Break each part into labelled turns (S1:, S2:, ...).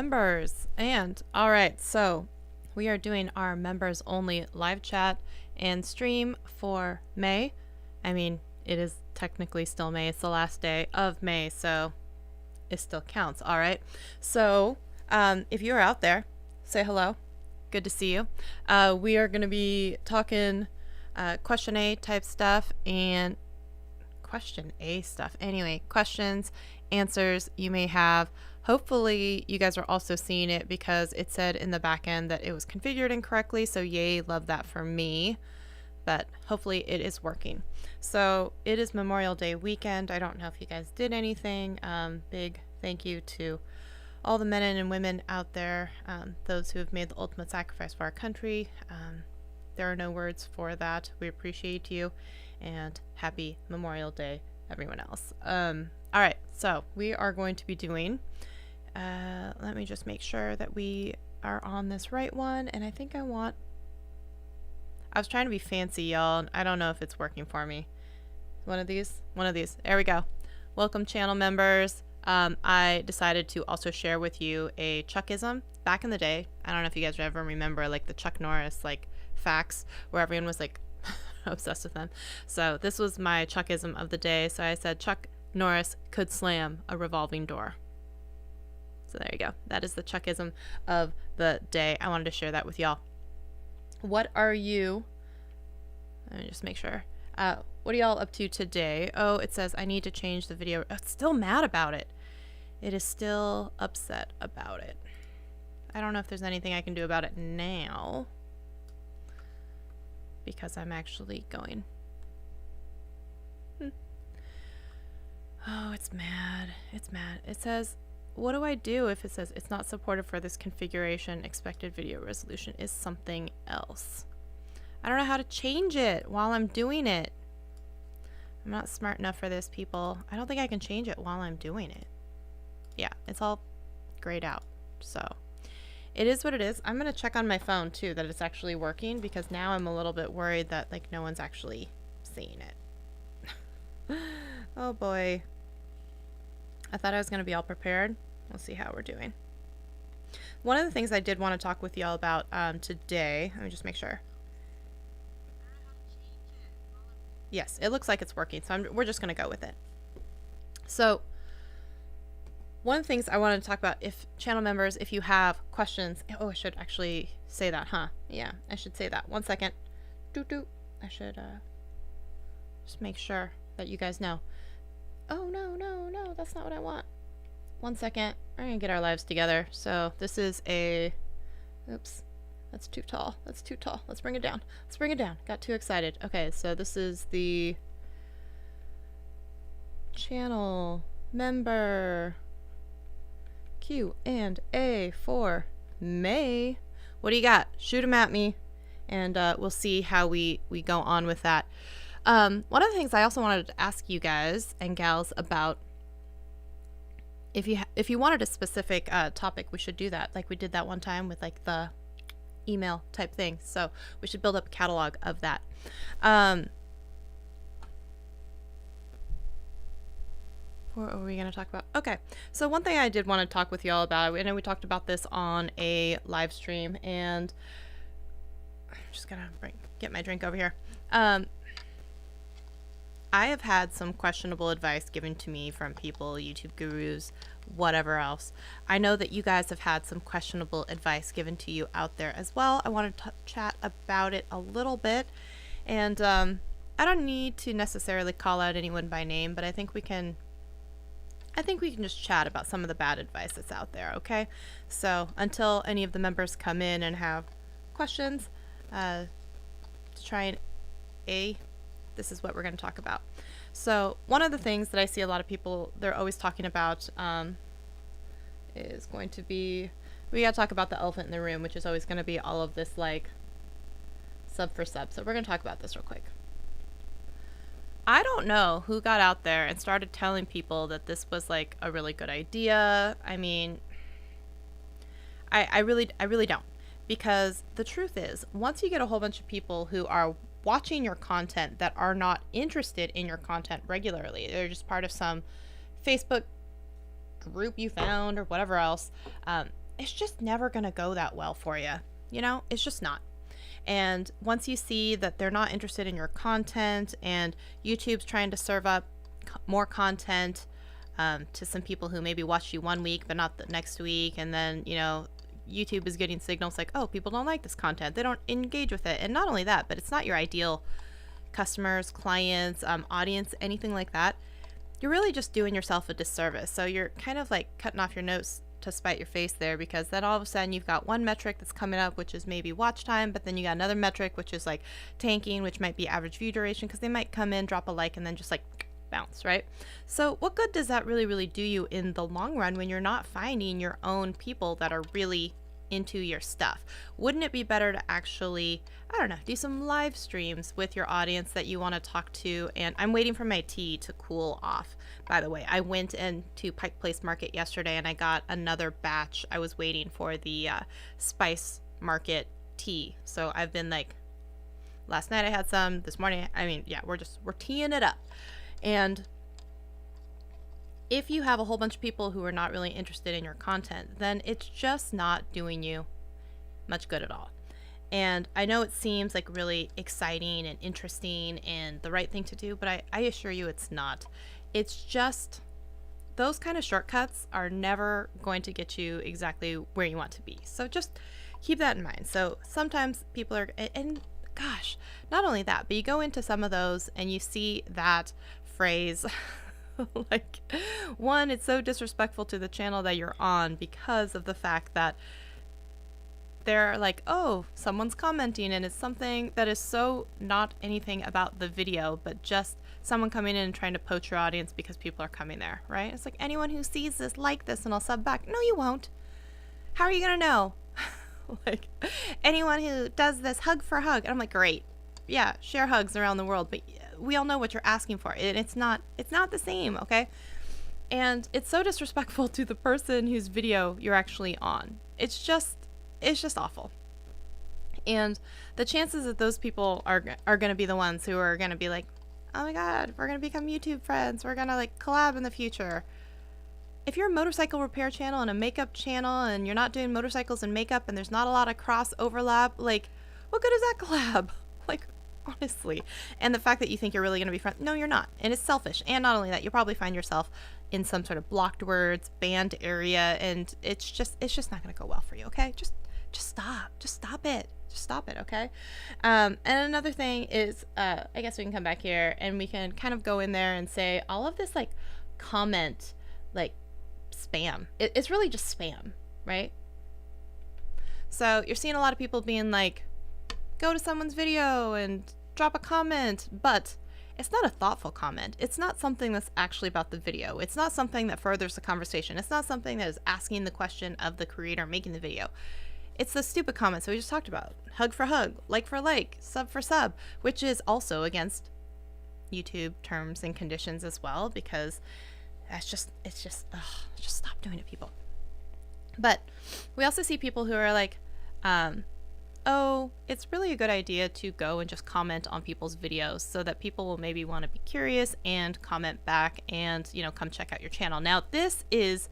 S1: members. And all right, so we are doing our members only live chat and stream for May. I mean, it is technically still May. It's the last day of May, so it still counts. All right. So if you're out there, say hello. Good to see you. We are going to be talking question A type stuff and question A stuff. Anyway, questions, answers you may have. Hopefully you guys are also seeing it because it said in the back end that it was configured incorrectly. So yay, love that for me. But hopefully it is working. So it is Memorial Day weekend. I don't know if you guys did anything. Big thank you to all the men and women out there, those who have made the ultimate sacrifice for our country. There are no words for that. We appreciate you, and happy Memorial Day, everyone else. All right, so we are going to be doing, let me just make sure that we are on this right one, and I think I was trying to be fancy, y'all, and I don't know if it's working for me. One of these, there we go. Welcome, channel members. I decided to also share with you a Chuckism. Back in the day, I don't know if you guys ever remember like the Chuck Norris like facts where everyone was like obsessed with them. So this was my Chuckism of the day. So I said Chuck Norris could slam a revolving door. So there you go. That is the Chuckism of the day. I wanted to share that with y'all. What are you? Let me just make sure. What are y'all up to today? Oh, it says I need to change the video. Oh, it's still mad about it. It is still upset about it. I don't know if there's anything I can do about it now because I'm actually going. Oh, it's mad. It's mad. It says, what do I do if it says it's not supported for this configuration? Expected video resolution is something else. I don't know how to change it while I'm doing it. I'm not smart enough for this, people. I don't think I can change it while I'm doing it. Yeah, it's all grayed out. So it is what it is. I'm going to check on my phone too that it's actually working because now I'm a little bit worried that like no one's actually seeing it. Oh boy. I thought I was going to be all prepared. We'll see how we're doing. One of the things I did want to talk with y'all about today, let me just make sure. Yes, it looks like it's working, so we're just going to go with it. So one of the things I wanted to talk about, if channel members, if you have questions, oh, I should actually say that, huh? Yeah, I should say that. 1 second. I should just make sure that you guys know. Oh, no, that's not what I want. 1 second. We're going to get our lives together. So this is a, oops. That's too tall. That's too tall. Let's bring it down. Let's bring it down. Got too excited. Okay, so this is the channel member Q&A for May. What do you got? Shoot them at me, and we'll see how we go on with that. One of the things I also wanted to ask you guys and gals about, if you wanted a specific topic, we should do that. Like we did that one time with like the email type thing. So we should build up a catalog of that. What are we going to talk about? Okay, so one thing I did want to talk with y'all about, I know we talked about this on a live stream, and I'm just gonna get my drink over here. I have had some questionable advice given to me from people, YouTube gurus, whatever else. I know that you guys have had some questionable advice given to you out there as well. I wanted to chat about it a little bit, and I don't need to necessarily call out anyone by name, but I think we can just chat about some of the bad advice that's out there, okay? So until any of the members come in and have questions, to try and this is what we're going to talk about. So one of the things that I see a lot of people, they're always talking about is going to be, we got to talk about the elephant in the room, which is always going to be all of this like sub for sub. So we're going to talk about this real quick. I don't know who got out there and started telling people that this was like a really good idea. I mean, I really don't, because the truth is, once you get a whole bunch of people who are watching your content that are not interested in your content regularly, they're just part of some Facebook group you found or whatever else, it's just never going to go that well for you. You know, it's just not. And once you see that they're not interested in your content and YouTube's trying to serve up more content to some people who maybe watched you one week but not the next week, and then, you know, YouTube is getting signals like, oh, people don't like this content, they don't engage with it. And not only that, but it's not your ideal customers, clients, audience, anything like that. You're really just doing yourself a disservice. So you're kind of like cutting off your nose to spite your face there, because then all of a sudden you've got one metric that's coming up, which is maybe watch time, but then you got another metric which is like tanking, which might be average view duration, because they might come in, drop a like, and then just like bounce, right? So what good does that really do you in the long run when you're not finding your own people that are really into your stuff? Wouldn't it be better to actually, I don't know, do some live streams with your audience that you want to talk to? And I'm waiting for my tea to cool off, by the way. I went into Pike Place Market yesterday and I got another batch. I was waiting for the Spice Market tea. So I've been like, last night I had some, this morning, I mean, yeah, we're teeing it up. And if you have a whole bunch of people who are not really interested in your content, then it's just not doing you much good at all. And I know it seems like really exciting and interesting and the right thing to do, but I assure you it's not. It's just, those kind of shortcuts are never going to get you exactly where you want to be. So just keep that in mind. So sometimes people are, and gosh, not only that, but you go into some of those and you see that phrase, like, one, it's so disrespectful to the channel that you're on because of the fact that they're like, oh, someone's commenting, and it's something that is so not anything about the video, but just someone coming in and trying to poach your audience because people are coming there, right? It's like, anyone who sees this, like this, and I'll sub back. No, you won't. How are you gonna know? Like, anyone who does this, hug for hug. And I'm like, great. Yeah, share hugs around the world, but we all know what you're asking for, and it's not the same, okay? And it's so disrespectful to the person whose video you're actually on. It's just awful. And the chances that those people are going to be the ones who are going to be like, oh my god, we're going to become YouTube friends, we're going to like collab in the future. If you're a motorcycle repair channel and a makeup channel and you're not doing motorcycles and makeup and there's not a lot of cross overlap, like, what good is that collab? Like, honestly. And the fact that you think you're really going to be friends, no, you're not. And it's selfish. And not only that, you'll probably find yourself in some sort of blocked words, banned area, and it's just not going to go well for you, okay? Just stop. Just stop it. Just stop it, okay? And another thing is, I guess we can come back here and we can kind of go in there and say all of this, like, comment, like, spam. It's really just spam, right? So you're seeing a lot of people being like, go to someone's video and drop a comment, but it's not a thoughtful comment. It's not something that's actually about the video. It's not something that furthers the conversation. It's not something that is asking the question of the creator making the video. It's the stupid comments that we just talked about. Hug for hug, like for like, sub for sub, which is also against YouTube terms and conditions as well, because just stop doing it, people. But we also see people who are like, oh, it's really a good idea to go and just comment on people's videos so that people will maybe want to be curious and comment back and, you know, come check out your channel. Now, this is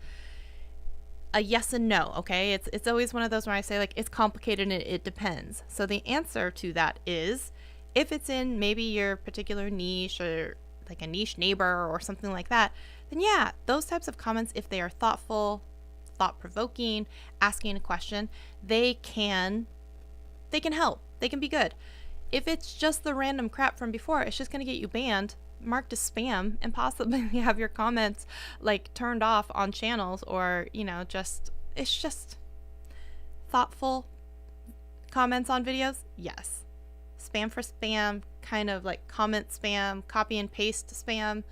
S1: a yes and no, okay? It's always one of those where I say, like, it's complicated and it depends. So the answer to that is, if it's in maybe your particular niche or like a niche neighbor or something like that, then yeah, those types of comments, if they are thoughtful, thought-provoking, asking a question, they can help. They can be good. If it's just the random crap from before, it's just going to get you banned, marked as spam, and possibly have your comments like turned off on channels, or, you know, it's just thoughtful comments on videos. Yes. Spam for spam, kind of like comment spam, copy and paste spam.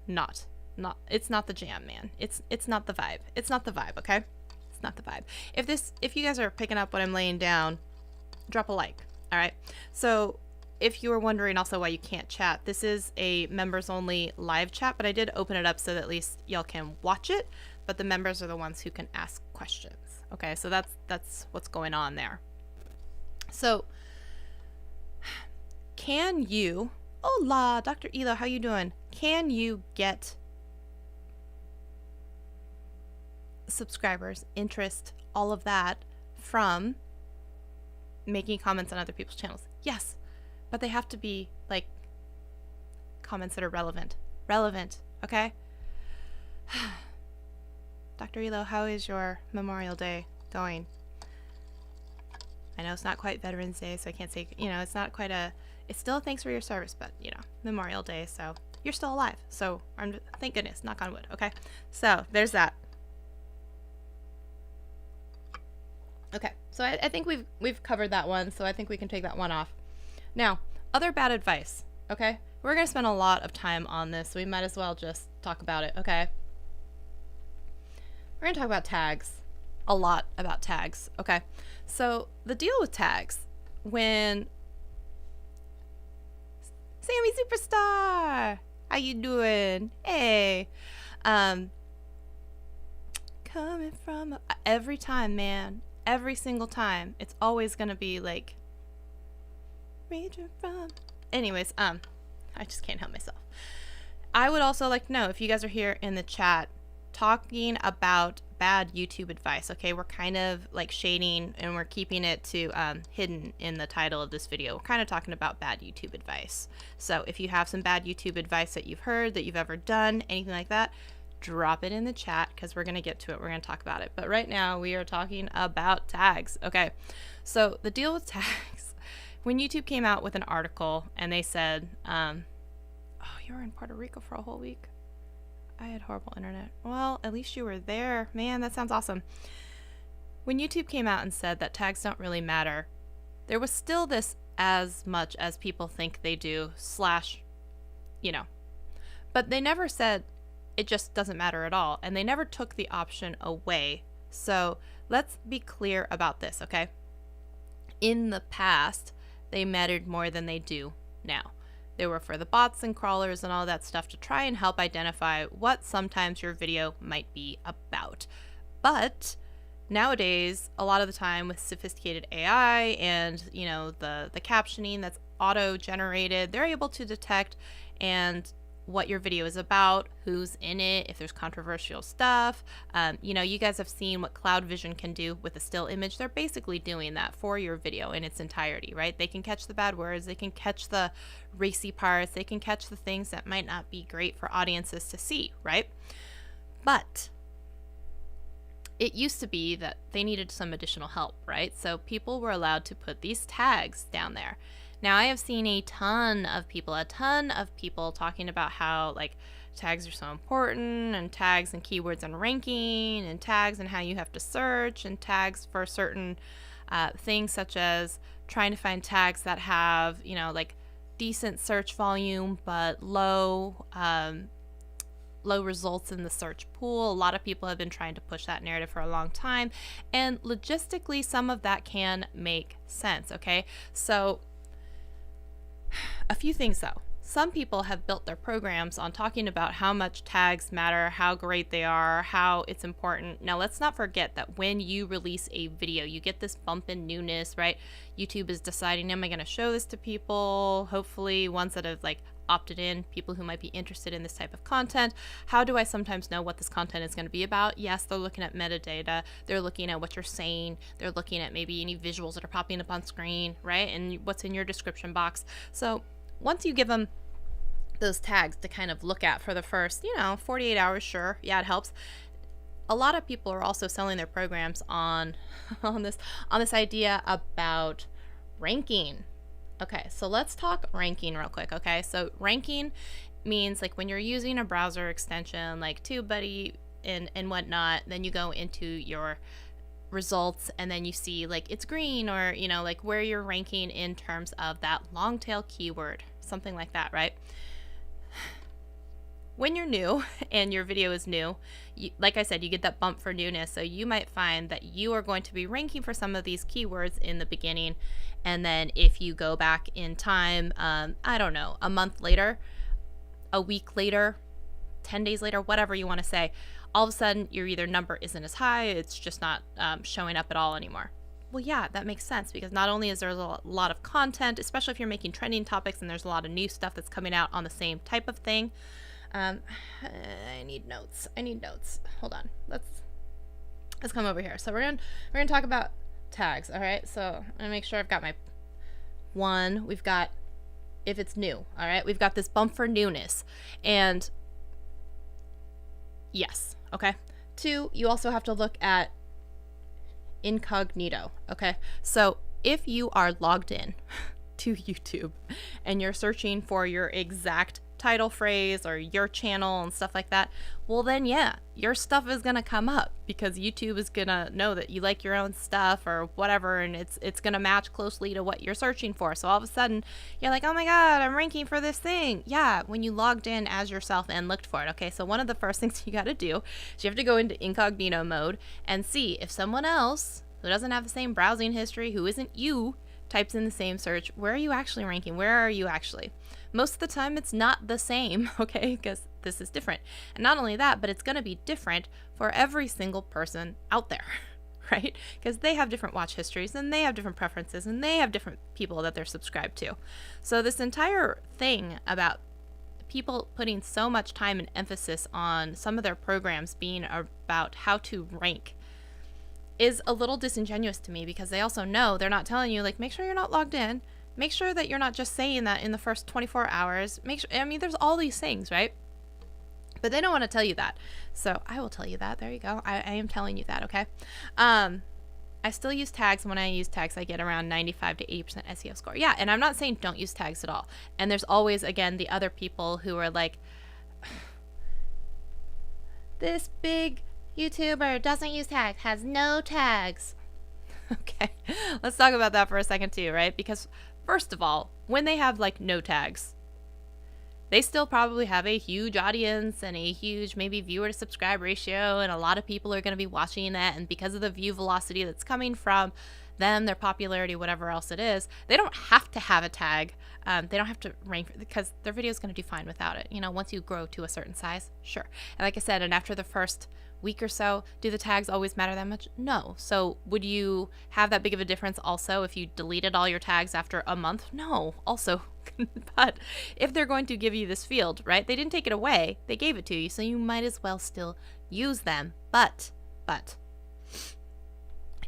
S1: Not. It's not the jam, man. It's not the vibe. It's not the vibe, okay? It's not the vibe. If you guys are picking up what I'm laying down, drop a like. All right. So if you were wondering also why you can't chat, this is a members only live chat, but I did open it up so that at least y'all can watch it, but the members are the ones who can ask questions. Okay. So that's what's going on there. So can you, hola, Dr. Elo, how you doing? Can you get subscribers, interest, all of that from making comments on other people's channels. Yes, but they have to be like comments that are relevant. Okay? Dr. Elo, how is your Memorial Day going? I know it's not quite Veterans Day, so I can't say, it's not quite it's still a thanks for your service, but, Memorial Day, so you're still alive. So, thank goodness, knock on wood, okay? So, there's that. Okay, so I think we've covered that one, so I think we can take that one off. Now, other bad advice, okay? We're going to spend a lot of time on this, so we might as well just talk about it, okay? We're going to talk about tags. A lot about tags, okay? So, the deal with tags, when Sammy Superstar, how you doing? Hey. Coming from every time, man. Every single time. It's always going to be like region from. Anyways, I just can't help myself. I would also like to know if you guys are here in the chat talking about bad YouTube advice. Okay, we're kind of like shading and we're keeping it to hidden in the title of this video. We're kind of talking about bad YouTube advice. So if you have some bad YouTube advice that you've heard, that you've ever done, anything like that, drop it in the chat because we're going to get to it. We're going to talk about it. But right now we are talking about tags. Okay, so the deal with tags, when YouTube came out with an article and they said, oh, you were in Puerto Rico for a whole week. I had horrible internet. Well, at least you were there. Man, that sounds awesome. When YouTube came out and said that tags don't really matter, there was still this as much as people think they do / but they never said it just doesn't matter at all. And they never took the option away. So let's be clear about this, okay? In the past, they mattered more than they do now. They were for the bots and crawlers and all that stuff to try and help identify what sometimes your video might be about. But nowadays, a lot of the time with sophisticated AI and, the captioning that's auto-generated, they're able to detect and what your video is about, who's in it, if there's controversial stuff. You guys have seen what Cloud Vision can do with a still image. They're basically doing that for your video in its entirety, right? They can catch the bad words, they can catch the racy parts, they can catch the things that might not be great for audiences to see, right? But it used to be that they needed some additional help, right? So people were allowed to put these tags down there. Now, I have seen a ton of people talking about how tags are so important, and tags and keywords and ranking, and tags and how you have to search, and tags for certain things such as trying to find tags that have, decent search volume but low results in the search pool. A lot of people have been trying to push that narrative for a long time, and logistically, some of that can make sense, okay? So a few things though. Some people have built their programs on talking about how much tags matter, how great they are, how it's important. Now, let's not forget that when you release a video, you get this bump in newness, right? YouTube is deciding, am I going to show this to people? Hopefully ones that have opted in, people who might be interested in this type of content. How do I sometimes know what this content is going to be about? Yes, they're looking at metadata. They're looking at what you're saying. They're looking at maybe any visuals that are popping up on screen, right? And what's in your description box. So once you give them those tags to kind of look at for the first, 48 hours, sure. Yeah, it helps. A lot of people are also selling their programs on this idea about ranking. Okay, so let's talk ranking real quick, okay? So ranking means when you're using a browser extension like TubeBuddy and whatnot, then you go into your results and then you see it's green, or where you're ranking in terms of that long tail keyword, something like that, right? When you're new and your video is new, like I said, you get that bump for newness. So you might find that you are going to be ranking for some of these keywords in the beginning. And then if you go back in time, I don't know, a month later, a week later, 10 days later, whatever you want to say, all of a sudden your either number isn't as high, it's just not showing up at all anymore. Well, yeah, that makes sense, because not only is there a lot of content, especially if you're making trending topics and there's a lot of new stuff that's coming out on the same type of thing. I need notes. Hold on. let's come over here. So we're gonna talk about tags. All right. So I'm gonna make sure I've got my one. We've got if it's new. All right. We've got this bump for newness, and yes. Okay. Two, you also have to look at incognito. Okay. So if you are logged in to YouTube and you're searching for your exact title phrase or your channel and stuff like that, well then yeah, your stuff is gonna come up because YouTube is gonna know that you like your own stuff or whatever, and it's gonna match closely to what you're searching for. So all of a sudden you're like, oh my god, I'm ranking for this thing. Yeah, when you logged in as yourself and looked for it. Okay, so one of the first things you gotta do is you have to go into incognito mode and see if someone else who doesn't have the same browsing history, who isn't you, types in the same search, where are you actually ranking? Where are you actually? Most of the time it's not the same, okay, because this is different. And not only that, but it's going to be different for every single person out there, right? Because they have different watch histories and they have different preferences and they have different people that they're subscribed to. So this entire thing about people putting so much time and emphasis on some of their programs being about how to rank is a little disingenuous to me, because they also know they're not telling you, like, make sure you're not logged in. Make sure that you're not just saying that in the first 24 hours. Make sure, I mean, there's all these things, right? But they don't want to tell you that. So I will tell you that. There you go. I am telling you that, okay? I still use tags. When I use tags, I get around 95 to 80% SEO score. Yeah, and I'm not saying don't use tags at all. And there's always, again, the other people who are like, this big YouTuber doesn't use tags, has no tags. Okay, let's talk about that for a second too, right? Because first of all, when they have like no tags, they still probably have a huge audience and a huge maybe viewer to subscribe ratio, and a lot of people are going to be watching that, and because of the view velocity that's coming from them, their popularity, whatever else it is, they don't have to have a tag. They don't have to rank because their video is going to do fine without it. You know, once you grow to a certain size, sure. And like I said, and after the first week or so, do the tags always matter that much? No. So would you have that big of a difference also if you deleted all your tags after a month? No, also. But if they're going to give you this field, right, they didn't take it away, they gave it to you, so you might as well still use them. But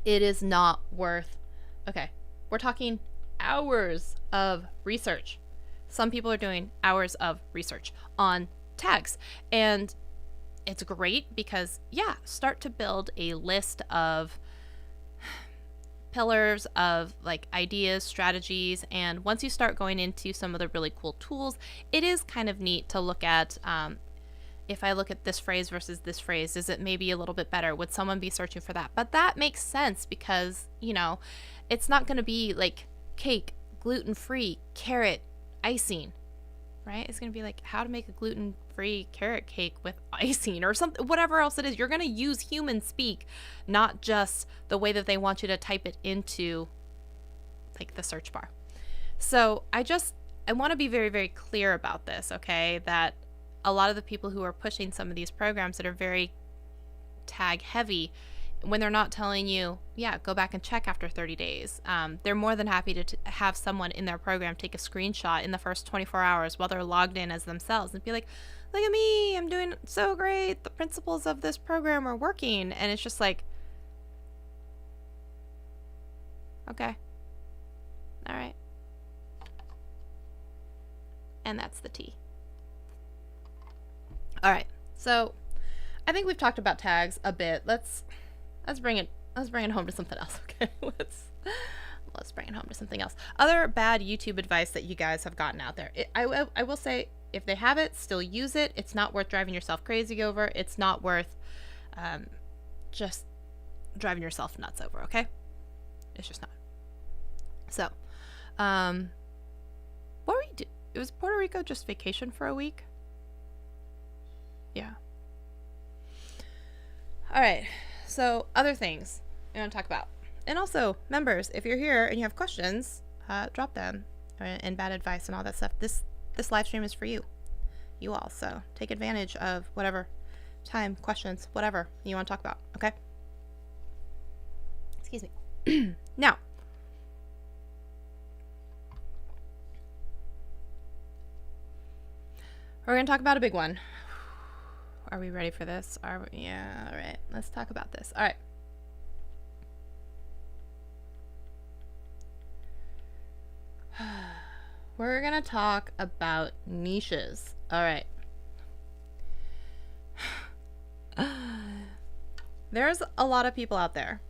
S1: it is not worth, okay, we're talking hours of research. Some people are doing hours of research on tags, and it's great because, yeah, start to build a list of pillars of like ideas, strategies, and once you start going into some of the really cool tools, it is kind of neat to look at, if I look at this phrase versus this phrase, is it maybe a little bit better? Would someone be searching for that? But that makes sense because, you know, it's not going to be like cake, gluten-free, carrot, icing, right? It's going to be like how to make a gluten-free carrot cake with icing or something, whatever else it is. You're going to use human speak, not just the way that they want you to type it into like the search bar. So I want to be very, very clear about this, okay? That a lot of the people who are pushing some of these programs that are very tag heavy, when they're not telling you, yeah, go back and check after 30 days, they're more than happy to have someone in their program take a screenshot in the first 24 hours while they're logged in as themselves and be like, look at me, I'm doing so great, the principles of this program are working. And it's just like, okay, all right, and that's the tea. All right, so I think we've talked about tags a bit. Let's bring it home to something else. Okay, let's bring it home to something else. Other bad YouTube advice that you guys have gotten out there. I will say, if they have it, still use it. It's not worth driving yourself crazy over. It's not worth just driving yourself nuts over. Okay, it's just not. So, what were you doing? It was Puerto Rico just vacation for a week. Yeah. All right. So other things I want to talk about. And also, members, if you're here and you have questions, drop them, and bad advice and all that stuff. This live stream is for you all. So take advantage of whatever time, questions, whatever you want to talk about. Okay. Excuse me. Now, we're going to talk about a big one. Are we ready for this? Yeah, all right. Let's talk about this. All right. we're gonna talk about niches. All right. There's a lot of people out there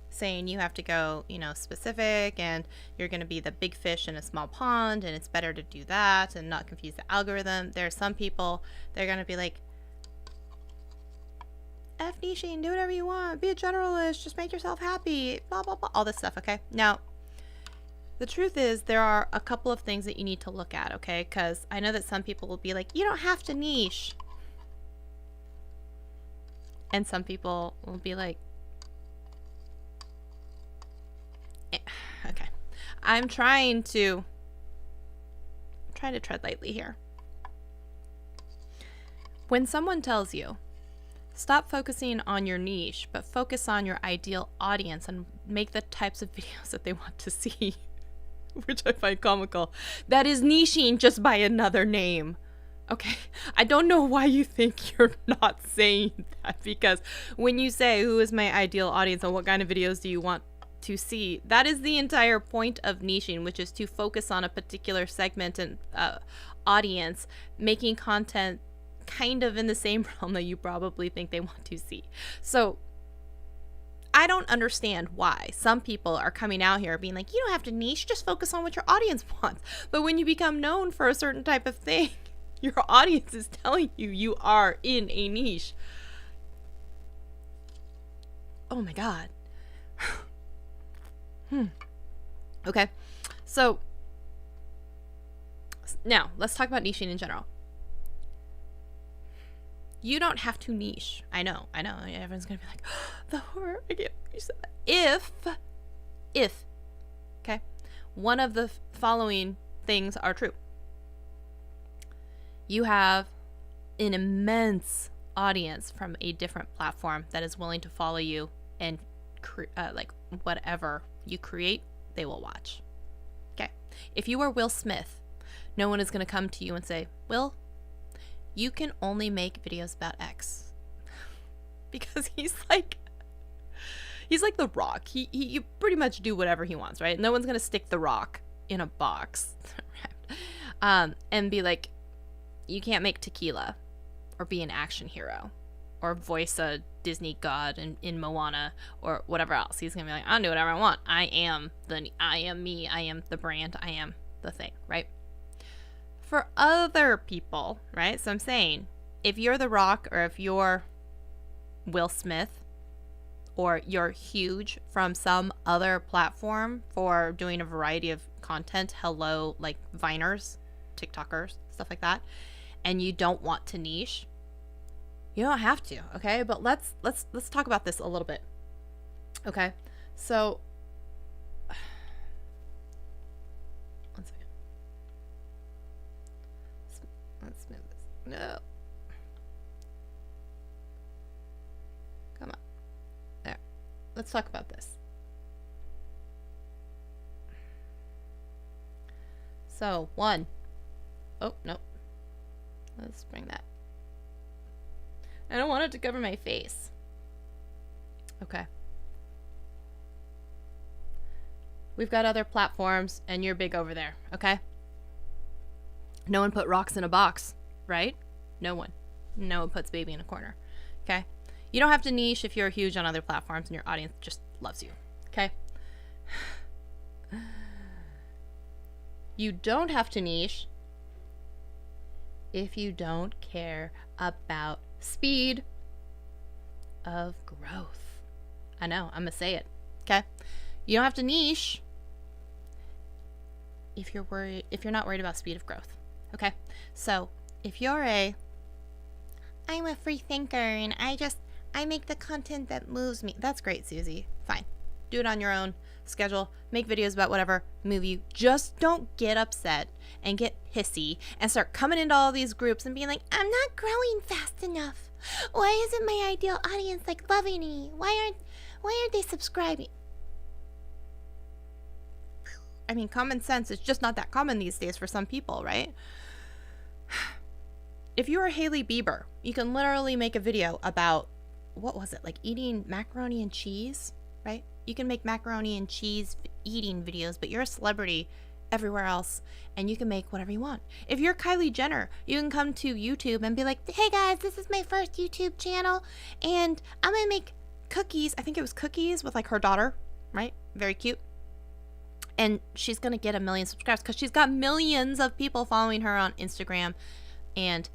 S1: saying you have to go, specific, and you're going to be the big fish in a small pond, and it's better to do that and not confuse the algorithm. There are some people, they're going to be like, F niching, do whatever you want, be a generalist, just make yourself happy, blah, blah, blah, all this stuff, okay? Now, the truth is there are a couple of things that you need to look at, okay? Because I know that some people will be like, you don't have to niche. And some people will be like, okay, I'm trying to tread lightly here. When someone tells you, stop focusing on your niche, but focus on your ideal audience and make the types of videos that they want to see, which I find comical, that is niching just by another name. Okay, I don't know why you think you're not saying that, because when you say, who is my ideal audience and what kind of videos do you want to see, that is the entire point of niching, which is to focus on a particular segment and audience, making content kind of in the same realm that you probably think they want to see. So I don't understand why some people are coming out here being like, you don't have to niche, just focus on what your audience wants. But when you become known for a certain type of thing, your audience is telling you you are in a niche. Oh my God. Okay, so now let's talk about niching in general. You don't have to niche. I know. Everyone's gonna be like, oh, the horror. I can't believe you said that. If, okay, one of the following things are true. You have an immense audience from a different platform that is willing to follow you, and like whatever you create, they will watch. Okay. If you are Will Smith, no one is going to come to you and say, Will, you can only make videos about X. Because he's like The Rock. He pretty much do whatever he wants, right? No one's going to stick The Rock in a box and be like, you can't make tequila or be an action hero or voice a Disney god in Moana or whatever else. He's gonna be like, I'll do whatever I want. I am me, I am the brand, I am the thing, right? For other people, right? So I'm saying, if you're The Rock or if you're Will Smith or you're huge from some other platform for doing a variety of content, hello, like Viners, TikTokers, stuff like that, and you don't want to niche, you don't have to, okay? But let's talk about this a little bit. Okay? So one second. Let's move this. No. Come on. There. Let's talk about this. So, one. Oh, no. Let's bring that. I don't want it to cover my face. Okay. We've got other platforms, and you're big over there, okay? No one put rocks in a box, right? No one. No one puts baby in a corner, okay? You don't have to niche if you're huge on other platforms and your audience just loves you, okay? You don't have to niche if you don't care about speed of growth. I know, I'm gonna say it, okay? You don't have to niche if you're not worried about speed of growth, okay? So if you're I'm a free thinker and I make the content that moves me, that's great, Susie. Fine, do it on your own schedule, make videos about whatever move you. Just don't get upset and get pissy and start coming into all these groups and being like, I'm not growing fast enough. Why isn't my ideal audience like loving me? Why aren't they subscribing? I mean, common sense is just not that common these days for some people, right? If you were Hailey Bieber, you can literally make a video about, what was it, like eating macaroni and cheese, right? You can make macaroni and cheese eating videos, but you're a celebrity everywhere else, and you can make whatever you want. If you're Kylie Jenner, you can come to YouTube and be like, hey guys, this is my first YouTube channel, and I'm gonna make cookies. I think it was cookies with like her daughter, right? Very cute. And she's gonna get 1 million subscribers because she's got millions of people following her on Instagram and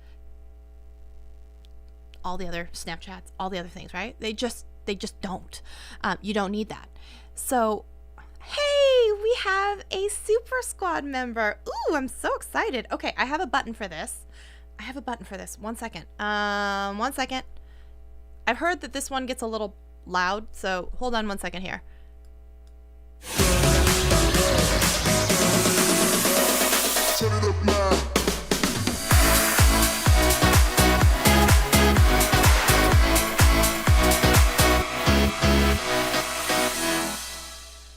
S1: all the other Snapchats, all the other things, right? They just don't. You don't need that. So, hey, we have a Super Squad member. Ooh, I'm so excited. Okay, I have a button for this. 1 second. 1 second. I've heard that this one gets a little loud, so hold on 1 second here. Turn it up now.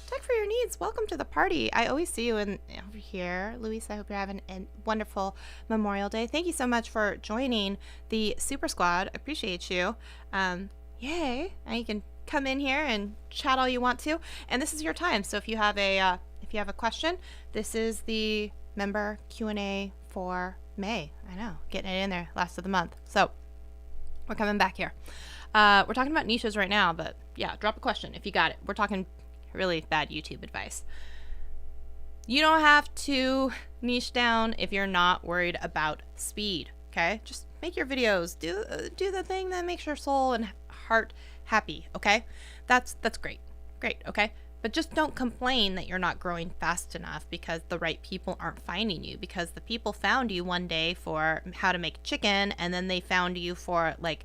S1: Tech for your needs. Welcome to the party. I always see you over here. Louisa, I hope you're having a wonderful Memorial Day. Thank you so much for joining the Super Squad. I appreciate you. Yay. Now you can come in here and chat all you want to. And this is your time. So if you have a question, this is the member Q&A for May. I know, getting it in there last of the month. So we're coming back here. We're talking about niches right now, but yeah, drop a question if you got it. We're talking really bad YouTube advice. You don't have to niche down if you're not worried about speed. Okay, just make your videos. Do the thing that makes your soul and heart happy. Okay, that's great. Okay. But just don't complain that you're not growing fast enough because the right people aren't finding you, because the people found you one day for how to make chicken, and then they found you for like,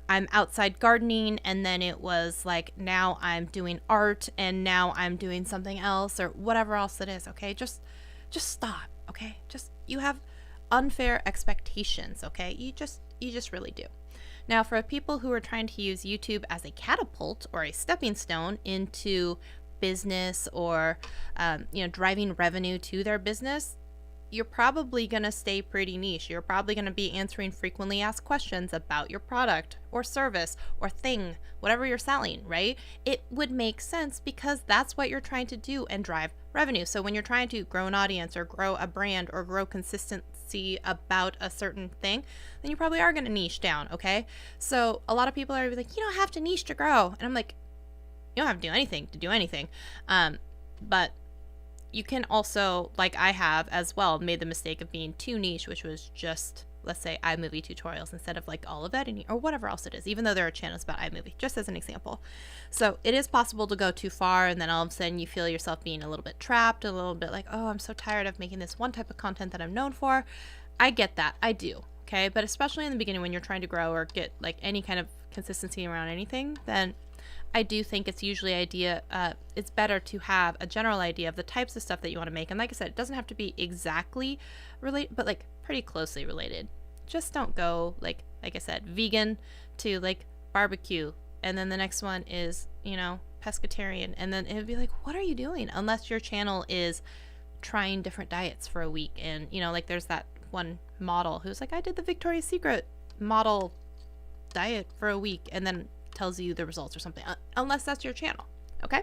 S1: I'm outside gardening, and then it was like, now I'm doing art, and now I'm doing something else, or whatever else it is. Okay, just stop. Okay, you have unfair expectations. Okay, you just really do. Now, for people who are trying to use YouTube as a catapult or a stepping stone into business or driving revenue to their business, you're probably going to stay pretty niche. You're probably going to be answering frequently asked questions about your product or service or thing, whatever you're selling, right? It would make sense because that's what you're trying to do and drive revenue. So when you're trying to grow an audience or grow a brand or grow consistency about a certain thing, then you probably are going to niche down, okay? So a lot of people are like, you don't have to niche to grow. And I'm like, you don't have to do anything. But you can also, like I have as well, made the mistake of being too niche, which was just, let's say, iMovie tutorials instead of like all of editing or whatever else it is, even though there are channels about iMovie, just as an example. So it is possible to go too far, and then all of a sudden you feel yourself being a little bit trapped, a little bit like, oh, I'm so tired of making this one type of content that I'm known for. I get that. I do. Okay. But especially in the beginning when you're trying to grow or get like any kind of consistency around anything, then I do think it's usually it's better to have a general idea of the types of stuff that you want to make. And like I said, it doesn't have to be exactly related, but like pretty closely related. Just don't go like I said, vegan to like barbecue. And then the next one is, pescatarian. And then it would be like, what are you doing? Unless your channel is trying different diets for a week. And, like there's that one model who's like, I did the Victoria's Secret model diet for a week. And then tells you the results or something, unless that's your channel. Okay.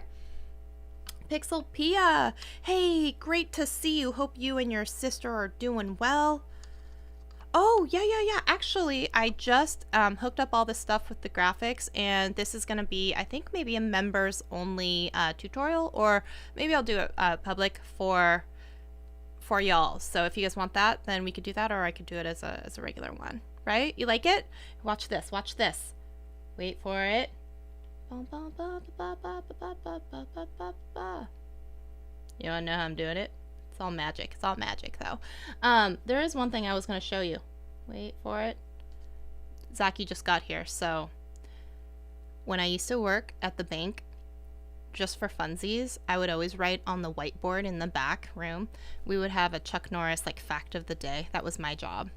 S1: Pixel Pia, hey, great to see you. Hope you and your sister are doing well. Oh yeah, actually I just hooked up all this stuff with the graphics, and this is gonna be, I think, maybe a members only tutorial, or maybe I'll do it public for y'all. So if you guys want that, then we could do that, or I could do it as a regular one. Right? You like it? Watch this. Wait for it. You wanna know how I'm doing it? It's all magic. It's all magic, though. There is one thing I was going to show you. Wait for it. Zaki just got here. So when I used to work at the bank, just for funsies, I would always write on the whiteboard in the back room. We would have a Chuck Norris like fact of the day. That was my job.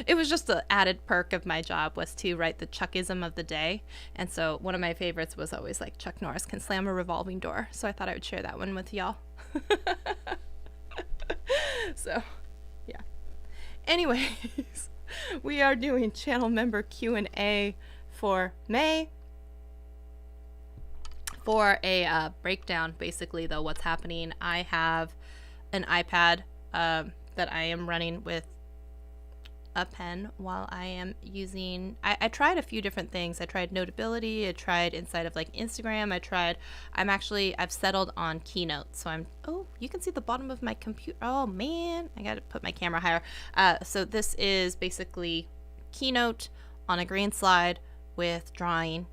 S1: It was just an added perk of my job was to write the Chuckism of the day. And so one of my favorites was always like Chuck Norris can slam a revolving door. So I thought I would share that one with y'all. So, yeah. Anyways, we are doing channel member Q&A for May For a breakdown, basically, though, what's happening, I have an iPad that I am running with a pen while I am using, I tried a few different things. I tried Notability, I tried inside of like Instagram, I've settled on Keynote. So oh, you can see the bottom of my computer. Oh man, I gotta put my camera higher. So this is basically Keynote on a green slide with drawing.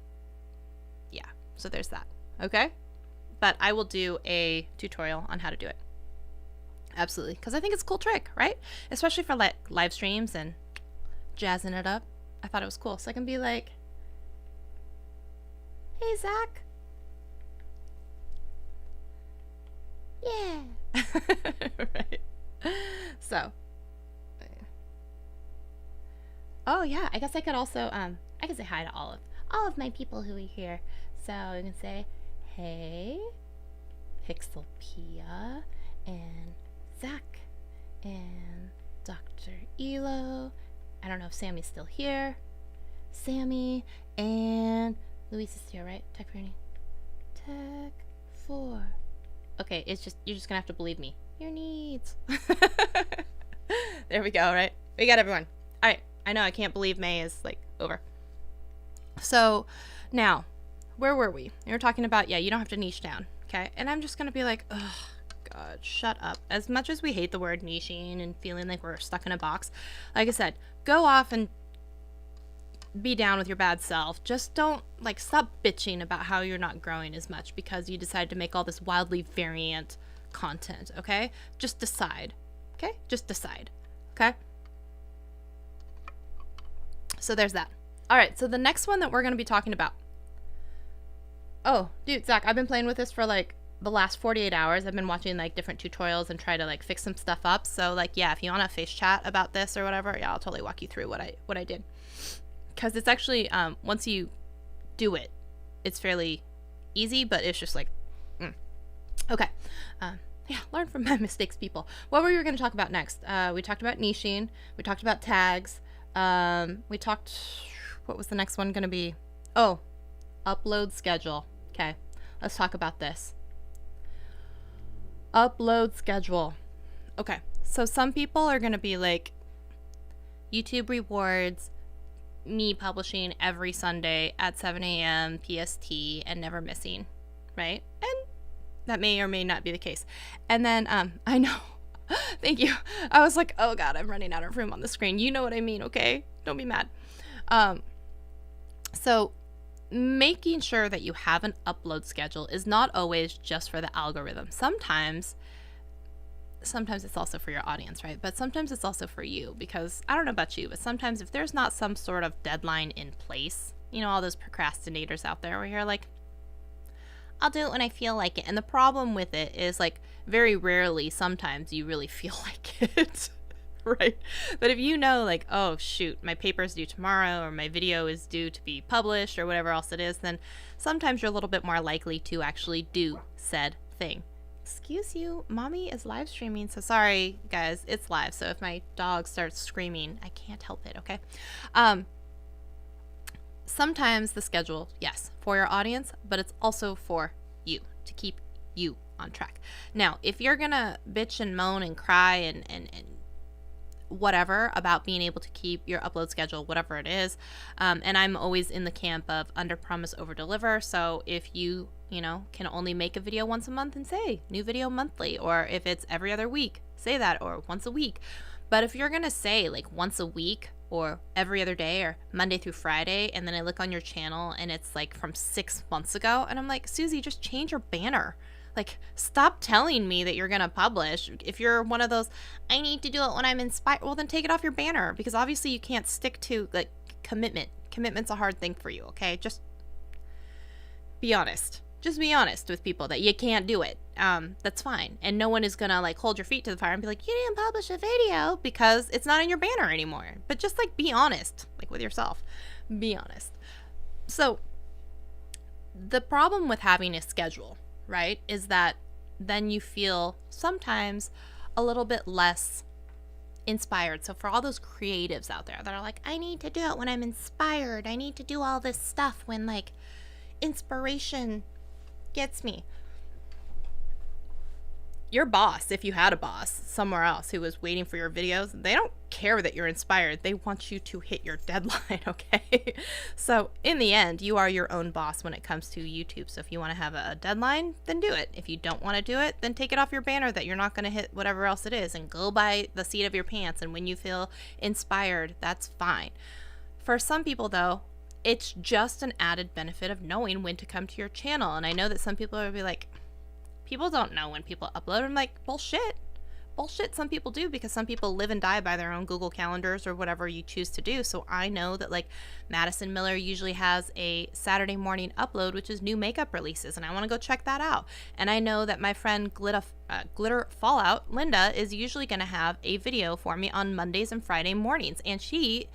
S1: Yeah, so there's that. Okay, but I will do a tutorial on how to do it. Absolutely, because I think it's a cool trick, right? Especially for like live streams and jazzing it up. I thought it was cool. So I can be like, hey, Zach. Yeah. Right. So. Oh, yeah. I guess I could also, I could say hi to all of my people who are here. So I can say, hey, Pixelpia, and Zach, and Dr. Elo. I don't know if Sammy's still here. Sammy, and Louisa's here, right? Tech 4. Tech 4. Okay, you're just gonna have to believe me. Your needs. There we go, right? We got everyone. All right, I know I can't believe May is like over. So now, where were we? We were talking about, yeah, you don't have to niche down, okay? And I'm just gonna be like, ugh. God, shut up. As much as we hate the word niching and feeling like we're stuck in a box, like I said, go off and be down with your bad self. Just don't, like, stop bitching about how you're not growing as much because you decided to make all this wildly variant content, okay? Just decide, okay? Just decide, okay? So there's that. All right, so the next one that we're going to be talking about. Oh, dude, Zach, I've been playing with this for, like, the last 48 hours. I've been watching like different tutorials and try to like fix some stuff up. So like, yeah, if you want to face chat about this or whatever, yeah, I'll totally walk you through what I did. Cause it's actually, once you do it, it's fairly easy, but it's just like, okay. Yeah, learn from my mistakes, people. What were we going to talk about next? We talked about niching. We talked about tags. What was the next one going to be? Oh, upload schedule. Okay. Let's talk about this. Upload schedule. Okay, so some people are going to be like, YouTube rewards me publishing every Sunday at 7 a.m. PST and never missing, right? And that may or may not be the case. And then, I know, thank you. I was like, oh God, I'm running out of room on the screen. You know what I mean, okay? Don't be mad. So making sure that you have an upload schedule is not always just for the algorithm. Sometimes it's also for your audience, right? But sometimes it's also for you, because I don't know about you, but sometimes if there's not some sort of deadline in place, you know, all those procrastinators out there where you're like, I'll do it when I feel like it. And the problem with it is like very rarely, sometimes you really feel like it. Right? But if you know, like, oh shoot, my paper is due tomorrow, or my video is due to be published, or whatever else it is, then sometimes you're a little bit more likely to actually do said thing. Excuse you, mommy is live streaming, so sorry guys, it's live, so if my dog starts screaming, I can't help it, okay? Sometimes the schedule, yes, for your audience, but it's also for you, to keep you on track. Now, if you're gonna bitch and moan and cry and whatever about being able to keep your upload schedule, whatever it is, and I'm always in the camp of under promise over deliver. So if you can only make a video once a month and say new video monthly, or if it's every other week, say that, or once a week. But if you're gonna say like once a week or every other day or Monday through Friday, and then I look on your channel and it's like from 6 months ago, and I'm like, Susie, just change your banner. Like, stop telling me that you're going to publish. If you're one of those, I need to do it when I'm inspired, well, then take it off your banner, because obviously you can't stick to, like, commitment. Commitment's a hard thing for you, okay? Just be honest. Just be honest with people that you can't do it. That's fine. And no one is going to, like, hold your feet to the fire and be like, you didn't publish a video because it's not in your banner anymore. But just, like, be honest, like, with yourself. Be honest. So, the problem with having a schedule, right, is that then you feel sometimes a little bit less inspired. So for all those creatives out there that are like, I need to do it when I'm inspired, I need to do all this stuff when like inspiration gets me. Your boss, if you had a boss somewhere else who was waiting for your videos, they don't care that you're inspired. They want you to hit your deadline, okay? So in the end, you are your own boss when it comes to YouTube. So if you want to have a deadline, then do it. If you don't want to do it, then take it off your banner that you're not going to hit whatever else it is and go by the seat of your pants. And when you feel inspired, that's fine. For some people, though, it's just an added benefit of knowing when to come to your channel. And I know that some people will be like, people don't know when people upload. I'm like, bullshit. Bullshit. Some people do, because some people live and die by their own Google calendars or whatever you choose to do. So I know that like Madison Miller usually has a Saturday morning upload, which is new makeup releases, and I want to go check that out. And I know that my friend Glitter Fallout, Linda, is usually going to have a video for me on Mondays and Friday mornings. And she,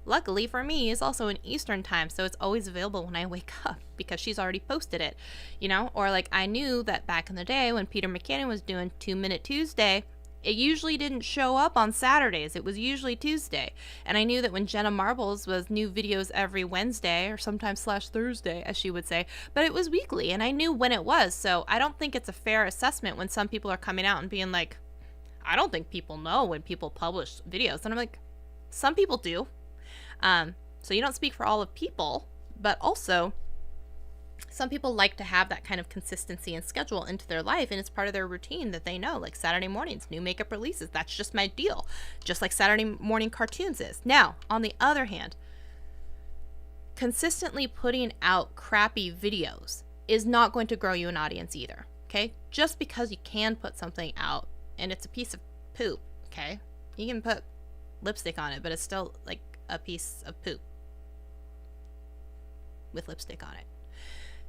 S1: luckily for me, is also in Eastern time, so it's always available when I wake up because she's already posted it, you know? Or like I knew that back in the day when Peter McKinnon was doing 2 Minute Tuesday, it usually didn't show up on Saturdays. It was usually Tuesday. And I knew that when Jenna Marbles was new videos every Wednesday, or sometimes /Thursday, as she would say, but it was weekly, and I knew when it was. So I don't think it's a fair assessment when some people are coming out and being like, I don't think people know when people publish videos. And I'm like, some people do. So you don't speak for all of people, but also some people like to have that kind of consistency and schedule into their life, and it's part of their routine that they know, like Saturday mornings, new makeup releases. That's just my deal, just like Saturday morning cartoons is. Now, on the other hand, consistently putting out crappy videos is not going to grow you an audience either, okay? Just because you can put something out and it's a piece of poop, okay? You can put lipstick on it, but it's still like a piece of poop with lipstick on it.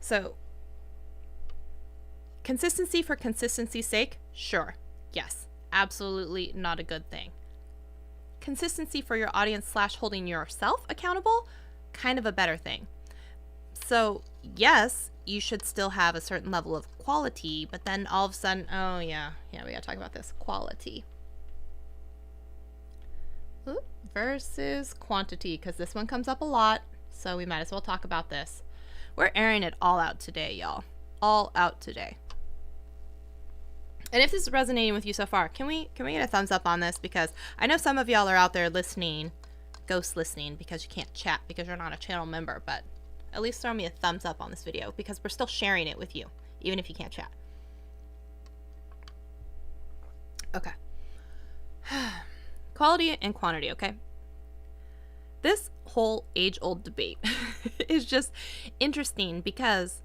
S1: So consistency for consistency's sake, sure, yes, absolutely not a good thing. Consistency for your audience / holding yourself accountable, kind of a better thing. So yes, you should still have a certain level of quality, but then all of a sudden, oh yeah, we gotta talk about this quality. Ooh, versus quantity, because this one comes up a lot, so we might as well talk about this. We're airing it all out today, y'all. All out today. And if this is resonating with you so far, can we get a thumbs up on this? Because I know some of y'all are out there listening, ghost listening, because you can't chat because you're not a channel member, but at least throw me a thumbs up on this video, because we're still sharing it with you, even if you can't chat. Okay. Quality and quantity, okay? This whole age-old debate is just interesting, because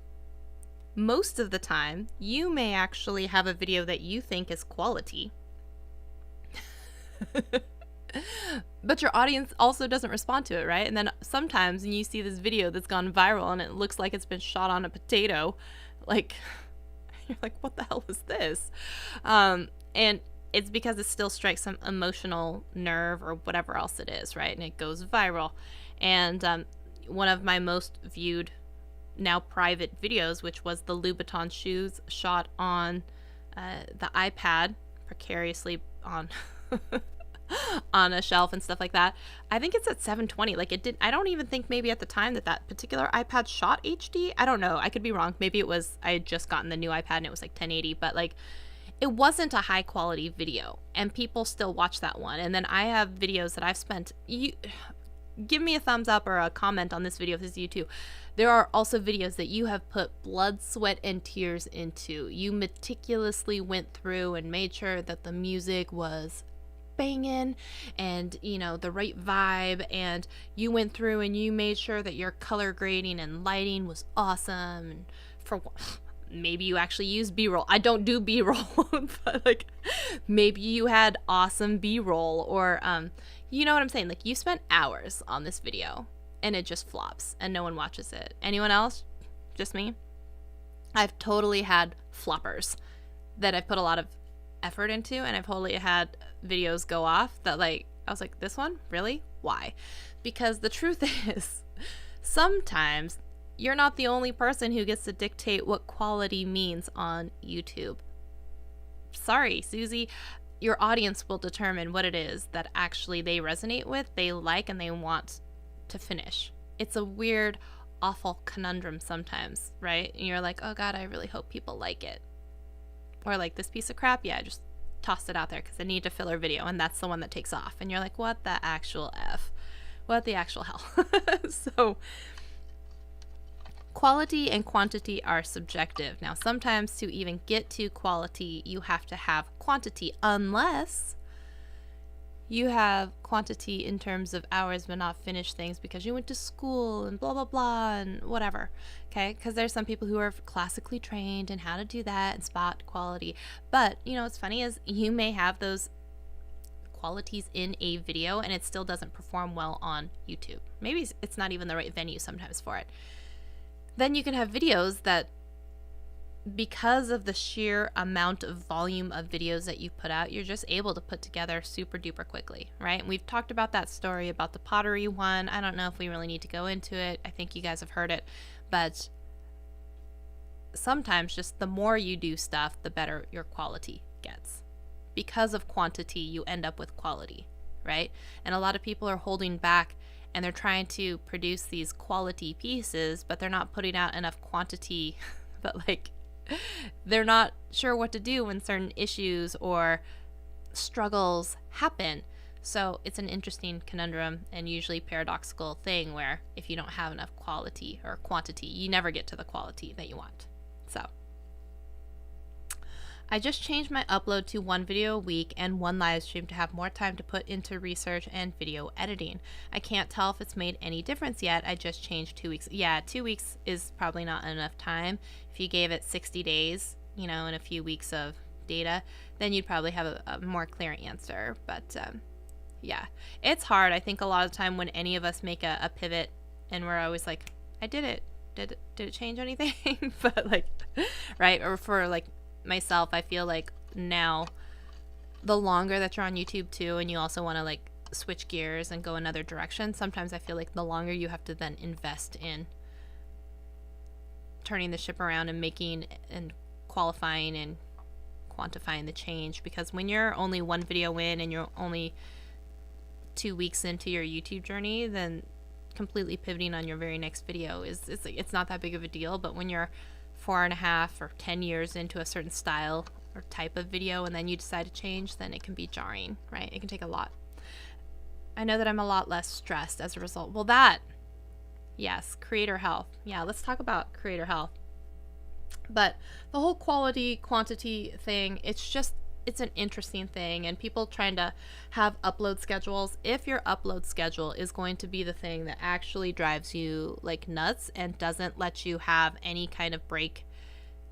S1: most of the time you may actually have a video that you think is quality, but your audience also doesn't respond to it, right? And then sometimes when you see this video that's gone viral and it looks like it's been shot on a potato, like, you're like, what the hell is this? And it's because it still strikes some emotional nerve or whatever else it is, right? And it goes viral. And one of my most viewed, now private videos, which was the Louboutin shoes shot on the iPad, precariously on on a shelf and stuff like that. I think it's at 720. Like, it did. I don't even think maybe at the time that particular iPad shot HD. I don't know. I could be wrong. Maybe it was, I had just gotten the new iPad and it was like 1080, but like, it wasn't a high quality video, and people still watch that one. And then I have videos that I've spent, give me a thumbs up or a comment on this video if this is you too. There are also videos that you have put blood, sweat, and tears into. You meticulously went through and made sure that the music was banging and, you know, the right vibe, and you went through and you made sure that your color grading and lighting was awesome. And for maybe you actually use B-roll. I don't do B-roll, but like, maybe you had awesome B-roll, or you know what I'm saying? Like, you spent hours on this video and it just flops and no one watches it. Anyone else? Just me? I've totally had floppers that I've put a lot of effort into, and I've totally had videos go off that, like, I was like, this one? Really? Why? Because the truth is, sometimes you're not the only person who gets to dictate what quality means on YouTube. Sorry, Susie. Your audience will determine what it is that actually they resonate with, they like, and they want to finish. It's a weird awful conundrum sometimes, right? And you're like, oh God, I really hope people like it. Or like, this piece of crap, yeah, just toss it out there because I need a filler video, and that's the one that takes off. And you're like, what the actual F? What the actual hell? So quality and quantity are subjective. Now, sometimes to even get to quality, you have to have quantity, unless you have quantity in terms of hours but not finished things because you went to school and blah, blah, blah, and whatever. Okay? Because there's some people who are classically trained in how to do that and spot quality. But, you know, what's funny is you may have those qualities in a video and it still doesn't perform well on YouTube. Maybe it's not even the right venue sometimes for it. Then you can have videos that, because of the sheer amount of volume of videos that you put out, you're just able to put together super duper quickly, right? And we've talked about that story about the pottery one. I don't know if we really need to go into it. I think you guys have heard it, but sometimes just the more you do stuff, the better your quality gets. Because of quantity, you end up with quality, right? And a lot of people are holding back and they're trying to produce these quality pieces, but they're not putting out enough quantity. But like, they're not sure what to do when certain issues or struggles happen. So it's an interesting conundrum and usually paradoxical thing where if you don't have enough quality or quantity, you never get to the quality that you want. So I just changed my upload to 1 video a week and 1 live stream to have more time to put into research and video editing. I can't tell if it's made any difference yet. I just changed 2 weeks. Yeah, 2 weeks is probably not enough time. If you gave it 60 days, you know, and a few weeks of data, then you'd probably have a more clear answer. But yeah, it's hard. I think a lot of the time when any of us make a pivot and we're always like, I did it. Did it change anything? But like, right? Or for like, myself, I feel like now the longer that you're on YouTube too, and you also want to like switch gears and go another direction, sometimes I feel like the longer you have to then invest in turning the ship around and making and qualifying and quantifying the change, because when you're only 1 video in and you're only 2 weeks into your YouTube journey, then completely pivoting on your very next video it's not that big of a deal. But when you're 4.5 or 10 years into a certain style or type of video and then you decide to change, then it can be jarring, right? It can take a lot. I know that I'm a lot less stressed as a result. Well, yes, creator health. Yeah, let's talk about creator health. But the whole quality, quantity thing, it's an interesting thing, and people trying to have upload schedules. If your upload schedule is going to be the thing that actually drives you like nuts and doesn't let you have any kind of break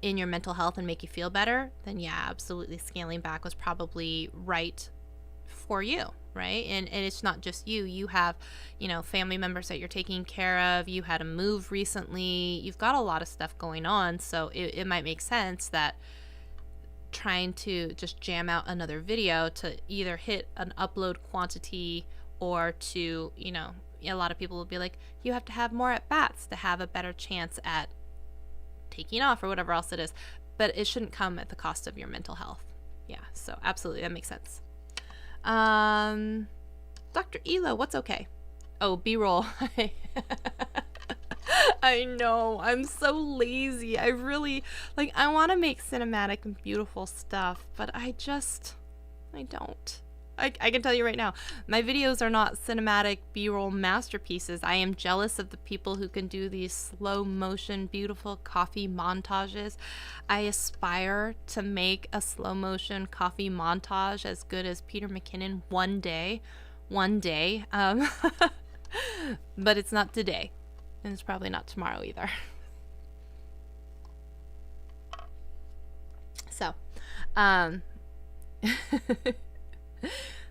S1: in your mental health and make you feel better, then yeah, absolutely scaling back was probably right for you, right? And it's not just you. You have, you know, family members that you're taking care of. You had a move recently. You've got a lot of stuff going on, so it might make sense that trying to just jam out another video to either hit an upload quantity or to, you know, a lot of people will be like, you have to have more at bats to have a better chance at taking off or whatever else it is. But it shouldn't come at the cost of your mental health. Yeah, so absolutely, that makes sense. Dr. Elo, what's okay? Oh, B-roll. I know, I'm so lazy. I really, like, I want to make cinematic and beautiful stuff, but I don't. I can tell you right now, my videos are not cinematic B-roll masterpieces. I am jealous of the people who can do these slow motion, beautiful coffee montages. I aspire to make a slow motion coffee montage as good as Peter McKinnon one day. But it's not today. And it's probably not tomorrow either. So,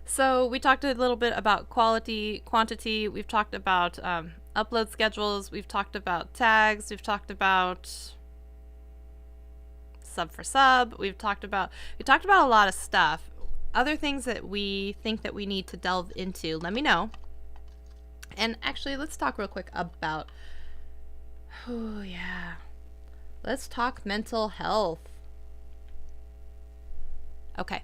S1: so we talked a little bit about quality, quantity. We've talked about upload schedules. We've talked about tags. We've talked about sub for sub. We talked about a lot of stuff. Other things that we think that we need to delve into, let me know. And actually, let's talk real quick about, oh yeah, let's talk mental health. Okay.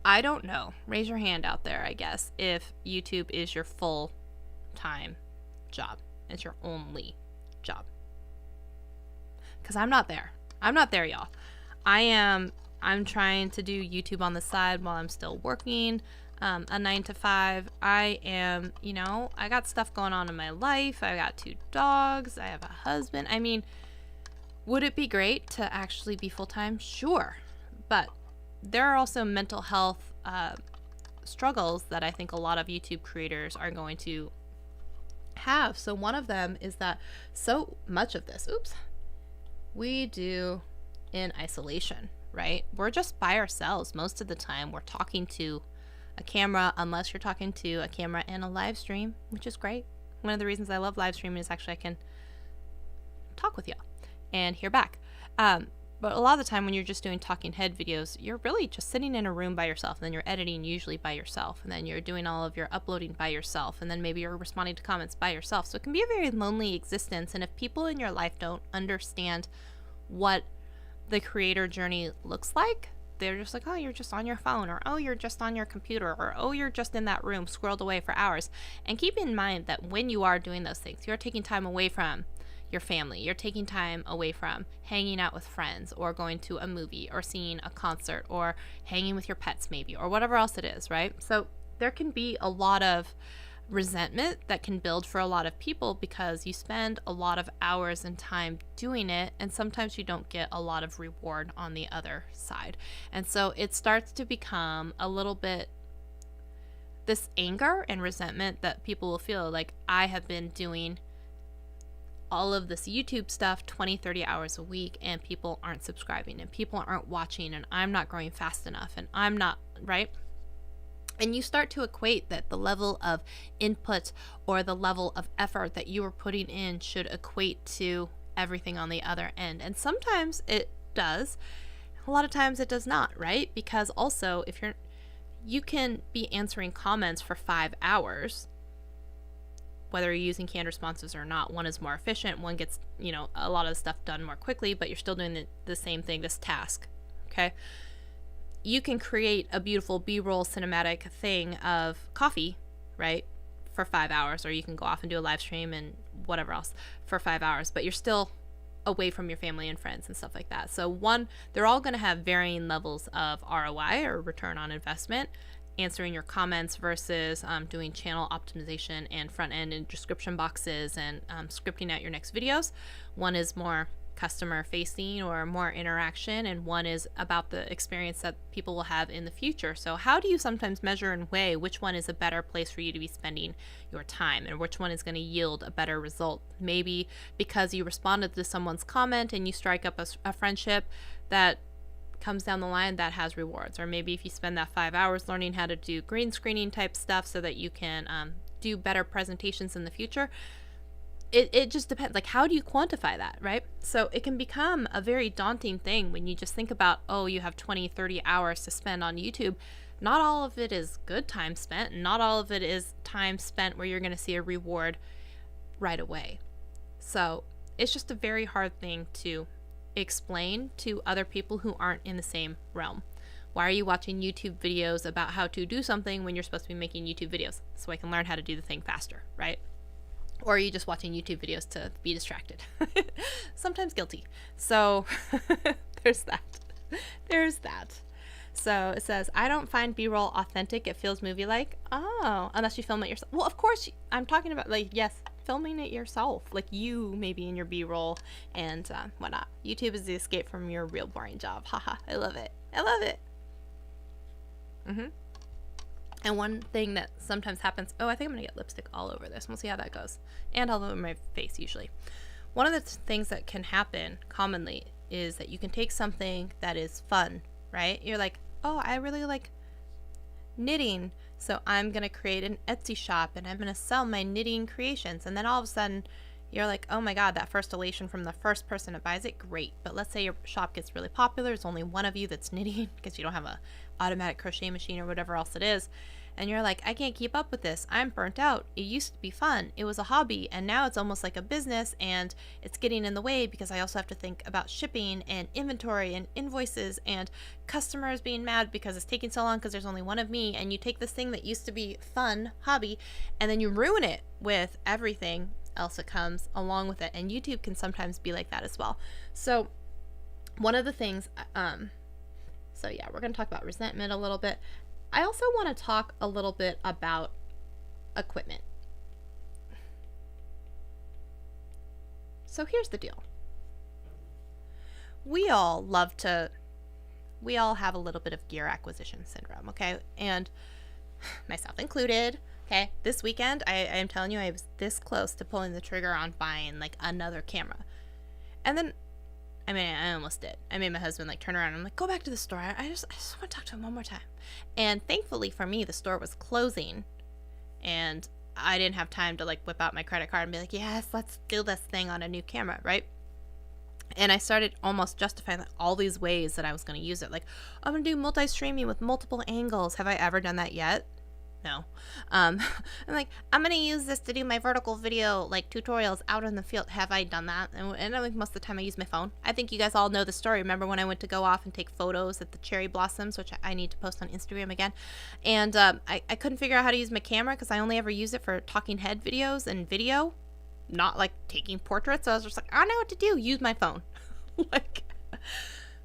S1: I don't know. Raise your hand out there, I guess, if YouTube is your full full-time job. It's your only job. Because I'm not there. I'm not there, y'all. I'm trying to do YouTube on the side while I'm still working a 9 to 5. I am, I got stuff going on in my life. I got 2 dogs. I have a husband. I mean, would it be great to actually be full-time? Sure. But there are also mental health struggles that I think a lot of YouTube creators are going to have. So one of them is that so much of this, we do in isolation, right? We're just by ourselves most of the time. We're talking to a camera, unless you're talking to a camera and a live stream, which is great. One of the reasons I love live streaming is actually I can talk with y'all and hear back. But a lot of the time when you're just doing talking head videos, you're really just sitting in a room by yourself, and then you're editing usually by yourself, and then you're doing all of your uploading by yourself, and then maybe you're responding to comments by yourself. So it can be a very lonely existence, and if people in your life don't understand what the creator journey looks like, they're just like, oh, you're just on your phone, or oh, you're just on your computer, or oh, you're just in that room squirreled away for hours. And keep in mind that when you are doing those things, you're taking time away from your family. You're taking time away from hanging out with friends, or going to a movie, or seeing a concert, or hanging with your pets maybe, or whatever else it is, right? So there can be a lot of resentment that can build for a lot of people because you spend a lot of hours and time doing it, and sometimes you don't get a lot of reward on the other side. And so it starts to become a little bit this anger and resentment that people will feel like, I have been doing all of this YouTube stuff 20-30 hours a week, and people aren't subscribing, and people aren't watching, and I'm not growing fast enough, and I'm not, right? And you start to equate that the level of input or the level of effort that you are putting in should equate to everything on the other end. And sometimes it does. A lot of times it does not, right? Because also, if you can be answering comments for 5 hours, whether you're using canned responses or not. One is more efficient. One gets, a lot of the stuff done more quickly, but you're still doing the same thing, this task, okay? You can create a beautiful B-roll cinematic thing of coffee, right, for 5 hours, or you can go off and do a live stream and whatever else for 5 hours, but you're still away from your family and friends and stuff like that. So they're all going to have varying levels of ROI, or return on investment, answering your comments versus doing channel optimization and front end and description boxes and scripting out your next videos. One is more customer facing or more interaction, and one is about the experience that people will have in the future. So how do you sometimes measure and weigh which one is a better place for you to be spending your time, and which one is going to yield a better result? Maybe because you responded to someone's comment and you strike up a friendship that comes down the line that has rewards. Or maybe if you spend that 5 hours learning how to do green screening type stuff so that you can do better presentations in the future. It just depends. Like, how do you quantify that, right? So it can become a very daunting thing when you just think about, oh, you have 20-30 hours to spend on YouTube. Not all of it is good time spent, and not all of it is time spent where you're going to see a reward right away. So it's just a very hard thing to explain to other people who aren't in the same realm. Why are you watching YouTube videos about how to do something when you're supposed to be making YouTube videos? So I can learn how to do the thing faster, right? Or are you just watching YouTube videos to be distracted? Sometimes guilty. So there's that. So it says, I don't find B-roll authentic. It feels movie-like. Oh, unless you film it yourself. Well, of course, I'm talking about, like, yes, filming it yourself. Like you maybe in your B-roll and whatnot. YouTube is the escape from your real boring job. Haha, I love it. I love it. And one thing that sometimes happens, I think I'm going to get lipstick all over this. We'll see how that goes. And all over my face usually. One of the things that can happen commonly is that you can take something that is fun, right? You're like, oh, I really like knitting, so I'm going to create an Etsy shop and I'm going to sell my knitting creations. And then all of a sudden you're like, oh my God, that first elation from the first person that buys it, great. But let's say your shop gets really popular. There's only one of you that's knitting because you don't have a automatic crochet machine or whatever else it is. and you're like, I can't keep up with this. I'm burnt out. It used to be fun. It was a hobby, and now it's almost like a business, and it's getting in the way because I also have to think about shipping and inventory and invoices and customers being mad because it's taking so long because there's only one of me. And you take this thing that used to be fun hobby and then you ruin it with everything else that comes along with it. And YouTube can sometimes be like that as well. So one of the things, so yeah, we're going to talk about resentment a little bit. I also want to talk a little bit about equipment. So here's the deal. We all have a little bit of gear acquisition syndrome, okay? And myself included, okay? This weekend, I am telling you, I was this close to pulling the trigger on buying like another camera. And then, I almost did. I made my husband like turn around and I'm like, go back to the store. I just want to talk to him one more time. And thankfully for me, the store was closing and I didn't have time to like whip out my credit card and be like, yes, let's do this thing on a new camera, right? And I started almost justifying all these ways that I was going to use it. Like, I'm going to do multi-streaming with multiple angles. Have I ever done that yet? No. I'm like, I'm going to use this to do my vertical video, like tutorials out in the field. Have I done that? And I think most of the time I use my phone. I think you guys all know the story. Remember when I went to go off and take photos at the cherry blossoms, which I need to post on Instagram again. And I couldn't figure out how to use my camera because I only ever use it for talking head videos and video, not like taking portraits. So I was just like, I don't know what to do. Use my phone. Like,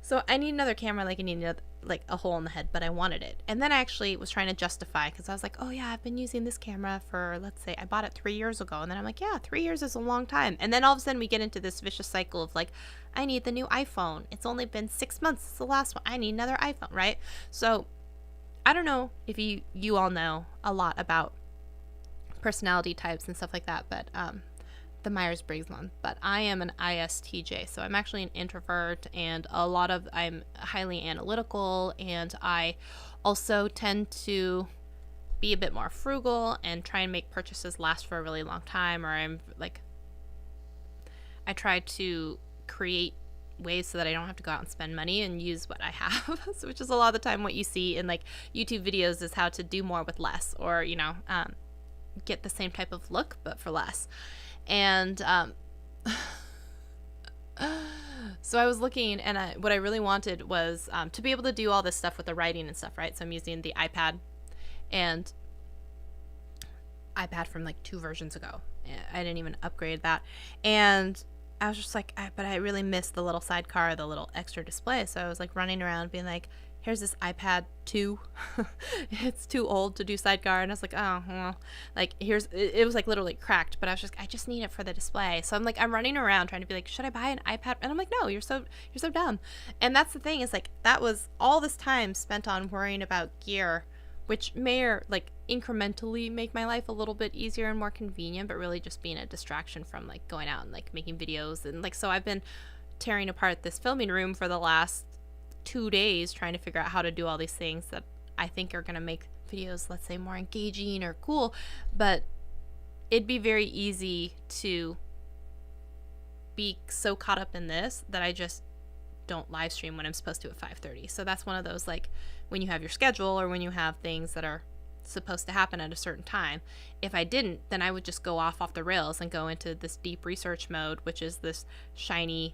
S1: so I need another camera, like I need like a hole in the head, but I wanted it. And then I actually was trying to justify because I was like, oh yeah, I've been using this camera for, let's say I bought it 3 years ago. And then I'm like, yeah, 3 years is a long time. And then all of a sudden we get into this vicious cycle of like, I need the new iPhone. It's only been 6 months since the last one. I need another iPhone, right? So I don't know if you all know a lot about personality types and stuff like that, but the Myers-Briggs one, but I am an ISTJ, so I'm actually an introvert, and I'm highly analytical, and I also tend to be a bit more frugal and try and make purchases last for a really long time, or I try to create ways so that I don't have to go out and spend money and use what I have, so, which is a lot of the time what you see in like YouTube videos is how to do more with less, or get the same type of look but for less. And so I was looking, and what I really wanted was to be able to do all this stuff with the writing and stuff, right? So I'm using the iPad from like 2 versions ago. I didn't even upgrade that. And I was just like, but I really miss the little sidecar, the little extra display. So I was like running around being like, here's this iPad 2. It's too old to do sidecar. And I was like, oh, well, like it was like literally cracked, but I was just, I just need it for the display. So I'm running around trying to be like, should I buy an iPad? And I'm like, no, you're so dumb. And that's the thing is like, that was all this time spent on worrying about gear, which may like incrementally make my life a little bit easier and more convenient, but really just being a distraction from like going out and like making videos. And like, so I've been tearing apart this filming room for the last 2 days trying to figure out how to do all these things that I think are going to make videos, let's say, more engaging or cool, but it'd be very easy to be so caught up in this that I just don't live stream when I'm supposed to at 5:30. So that's one of those, like, when you have your schedule or when you have things that are supposed to happen at a certain time, if I didn't, then I would just go off the rails and go into this deep research mode, which is this shiny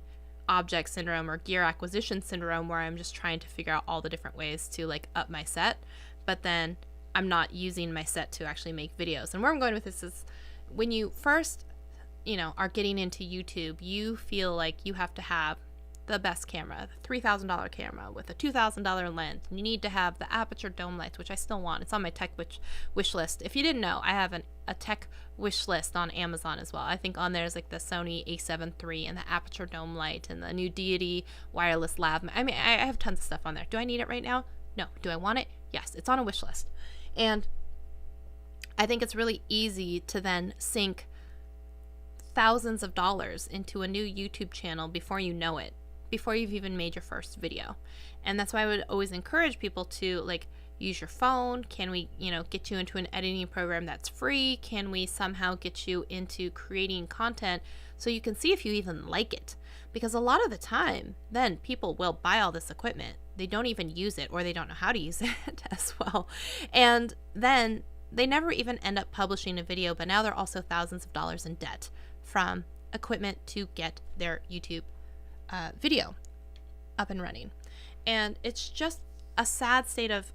S1: object syndrome or gear acquisition syndrome, where I'm just trying to figure out all the different ways to like up my set, but then I'm not using my set to actually make videos. And where I'm going with this is when you first are getting into YouTube, you feel like you have to have the best camera, the $3,000 camera with a $2,000 lens. You need to have the aperture dome lights, which I still want. It's on my tech wish list. If you didn't know, I have a tech wish list on Amazon as well. I think on there is like the Sony A7 III and the aperture dome light and the new Deity wireless lav. I have tons of stuff on there. Do I need it right now? No. Do I want it? Yes. It's on a wish list. And I think it's really easy to then sink thousands of dollars into a new YouTube channel before you know it, before you've even made your first video. And that's why I would always encourage people to like use your phone. Can we, get you into an editing program that's free? Can we somehow get you into creating content so you can see if you even like it? Because a lot of the time, then people will buy all this equipment. They don't even use it, or they don't know how to use it as well. And then they never even end up publishing a video, but now they're also thousands of dollars in debt from equipment to get their YouTube video up and running. And it's just a sad state of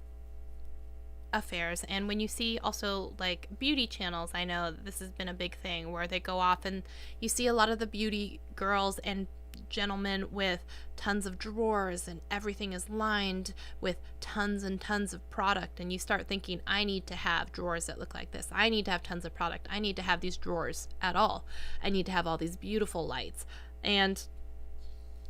S1: affairs. And when you see also like beauty channels, I know this has been a big thing where they go off and you see a lot of the beauty girls and gentlemen with tons of drawers and everything is lined with tons and tons of product, and you start thinking, I need to have drawers that look like this, I need to have tons of product, I need to have these drawers at all, I need to have all these beautiful lights. And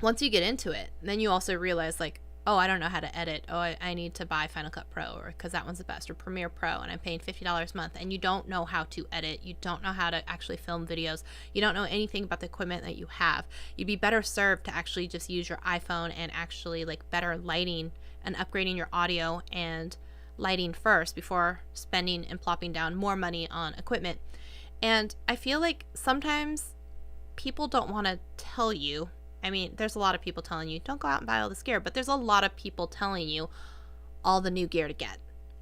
S1: once you get into it, then you also realize like, oh, I don't know how to edit. Oh, I need to buy Final Cut Pro, or because that one's the best, or Premiere Pro, and I'm paying $50 a month, and you don't know how to edit. You don't know how to actually film videos. You don't know anything about the equipment that you have. You'd be better served to actually just use your iPhone and actually like better lighting and upgrading your audio and lighting first before spending and plopping down more money on equipment. And I feel like sometimes people don't want to tell you. I mean, there's a lot of people telling you, don't go out and buy all this gear, but there's a lot of people telling you all the new gear to get,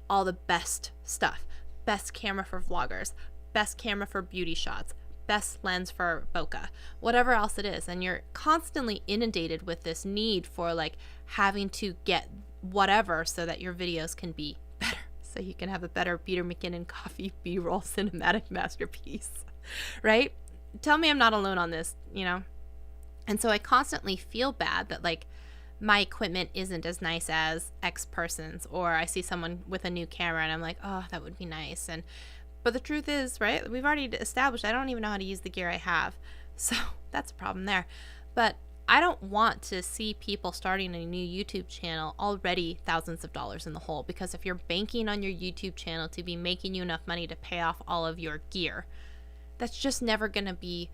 S1: all the best stuff, best camera for vloggers, best camera for beauty shots, best lens for bokeh, whatever else it is. And you're constantly inundated with this need for like having to get whatever so that your videos can be better, so you can have a better Peter McKinnon coffee B-roll cinematic masterpiece, right? Tell me I'm not alone on this, you know? And so I constantly feel bad that like my equipment isn't as nice as X person's, or I see someone with a new camera and I'm like, oh, that would be nice. But the truth is, right, we've already established I don't even know how to use the gear I have. So that's a problem there. But I don't want to see people starting a new YouTube channel already thousands of dollars in the hole, because if you're banking on your YouTube channel to be making you enough money to pay off all of your gear, that's just never going to be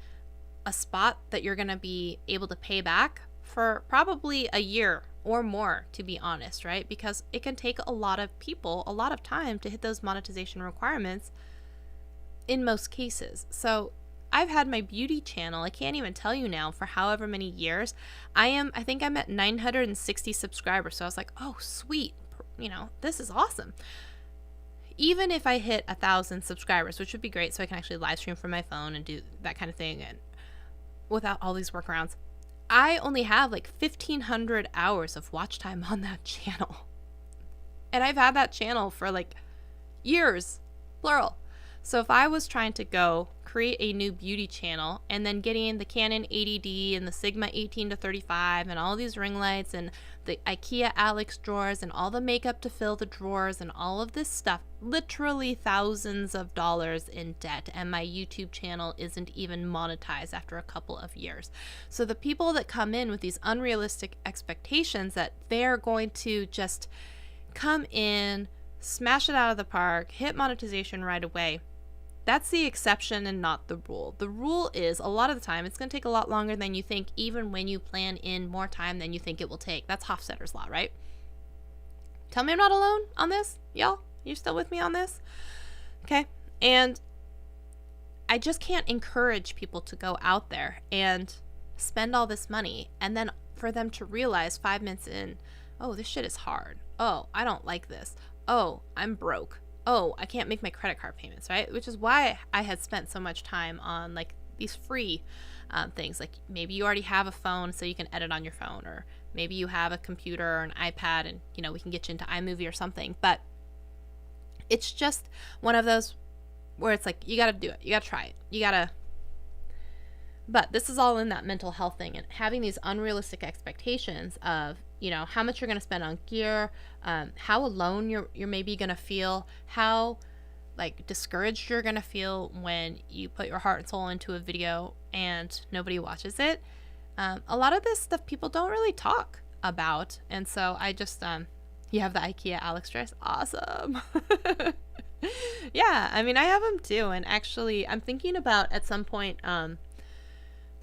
S1: a spot that you're going to be able to pay back for probably a year or more, to be honest, right? Because it can take a lot of people a lot of time to hit those monetization requirements in most cases. So I've had my beauty channel, I can't even tell you now, for however many years. I think I'm at 960 subscribers. So I was like, oh, sweet. You know, this is awesome. Even if I hit 1,000 subscribers, which would be great, so I can actually live stream from my phone and do that kind of thing, and without all these workarounds, I only have like 1,500 hours of watch time on that channel. And I've had that channel for like years, plural. So if I was trying to go create a new beauty channel and then getting the Canon 80D and the Sigma 18 to 35 and all these ring lights and the IKEA Alex drawers and all the makeup to fill the drawers and all of this stuff, literally thousands of dollars in debt, and my YouTube channel isn't even monetized after a couple of years. So the people that come in with these unrealistic expectations that they're going to just come in, smash it out of the park, hit monetization right away, that's the exception and not the rule. The rule is a lot of the time it's going to take a lot longer than you think, even when you plan in more time than you think it will take. That's Hofstadter's law, right? Tell me I'm not alone on this, y'all. You still with me on this? Okay. And I just can't encourage people to go out there and spend all this money and then for them to realize 5 minutes in, oh, this shit is hard. Oh, I don't like this. Oh, I'm broke. Oh, I can't make my credit card payments, right? Which is why I had spent so much time on like these free things. Like maybe you already have a phone so you can edit on your phone, or maybe you have a computer or an iPad and, you know, we can get you into iMovie or something. But it's just one of those where it's like, you got to do it. You got to try it. You got to. But this is all in that mental health thing, and having these unrealistic expectations of, you know, how much you're going to spend on gear, how alone you're maybe going to feel, how like discouraged you're going to feel when you put your heart and soul into a video and nobody watches it. A lot of this stuff people don't really talk about. And so I just, you have the IKEA Alex dress. Awesome. Yeah, I mean, I have them too. And actually I'm thinking about at some point,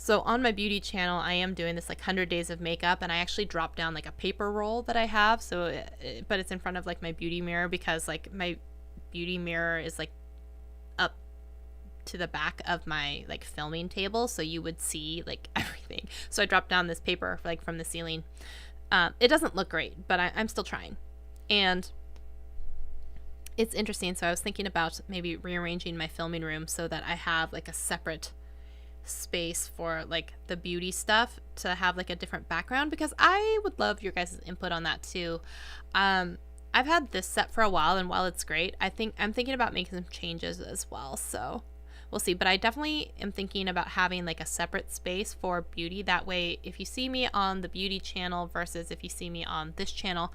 S1: so on my beauty channel, I am doing this like 100 days of makeup, and I actually dropped down like a paper roll that I have. So, but it's in front of like my beauty mirror, because like my beauty mirror is like up to the back of my like filming table, so you would see like everything. So I dropped down this paper like from the ceiling. It doesn't look great, but I'm still trying. And it's interesting. So I was thinking about maybe rearranging my filming room so that I have like a separate space for like the beauty stuff, to have like a different background, because I would love your guys' input on that too. I've had this set for a while, and while it's great, I'm thinking about making some changes as well. So we'll see. But I definitely am thinking about having like a separate space for beauty. That way, if you see me on the beauty channel versus if you see me on this channel,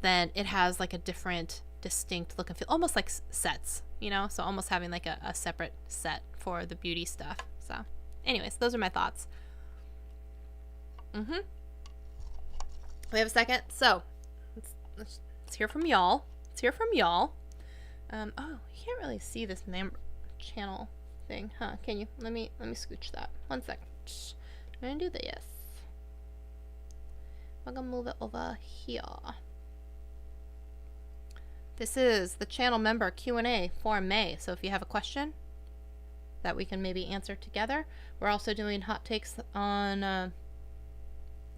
S1: then it has like a different, distinct look and feel, almost like sets, you know? So almost having like a separate set for the beauty stuff. So anyways, those are my thoughts. We have a second. So let's hear from y'all. Let's hear from y'all. Oh, you can't really see this member channel thing, huh? Can you? Let me scooch that. 1 second. I'm gonna do this. I'm gonna move it over here. This is the channel member Q&A for May. So if you have a question that we can maybe answer together. We're also doing hot takes on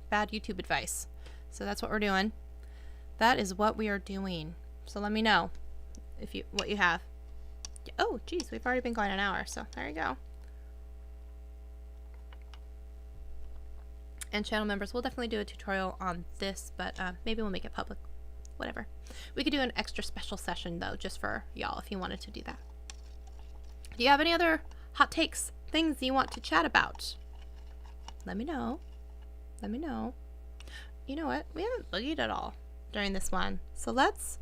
S1: bad YouTube advice. So that's what we're doing. That is what we are doing. So let me know if what you have. Oh, geez, we've already been going an hour, so there you go. And channel members, we'll definitely do a tutorial on this, but maybe we'll make it public. Whatever. We could do an extra special session, though, just for y'all if you wanted to do that. Do you have any other hot takes, things you want to chat about? Let me know. Let me know. You know what? We haven't boogied at all during this one. So let's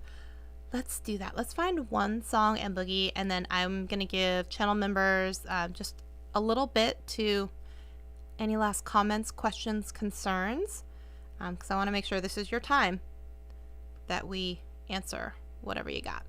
S1: do that. Let's find one song and boogie, and then I'm going to give channel members just a little bit to any last comments, questions, concerns, because I want to make sure this is your time that we answer whatever you got.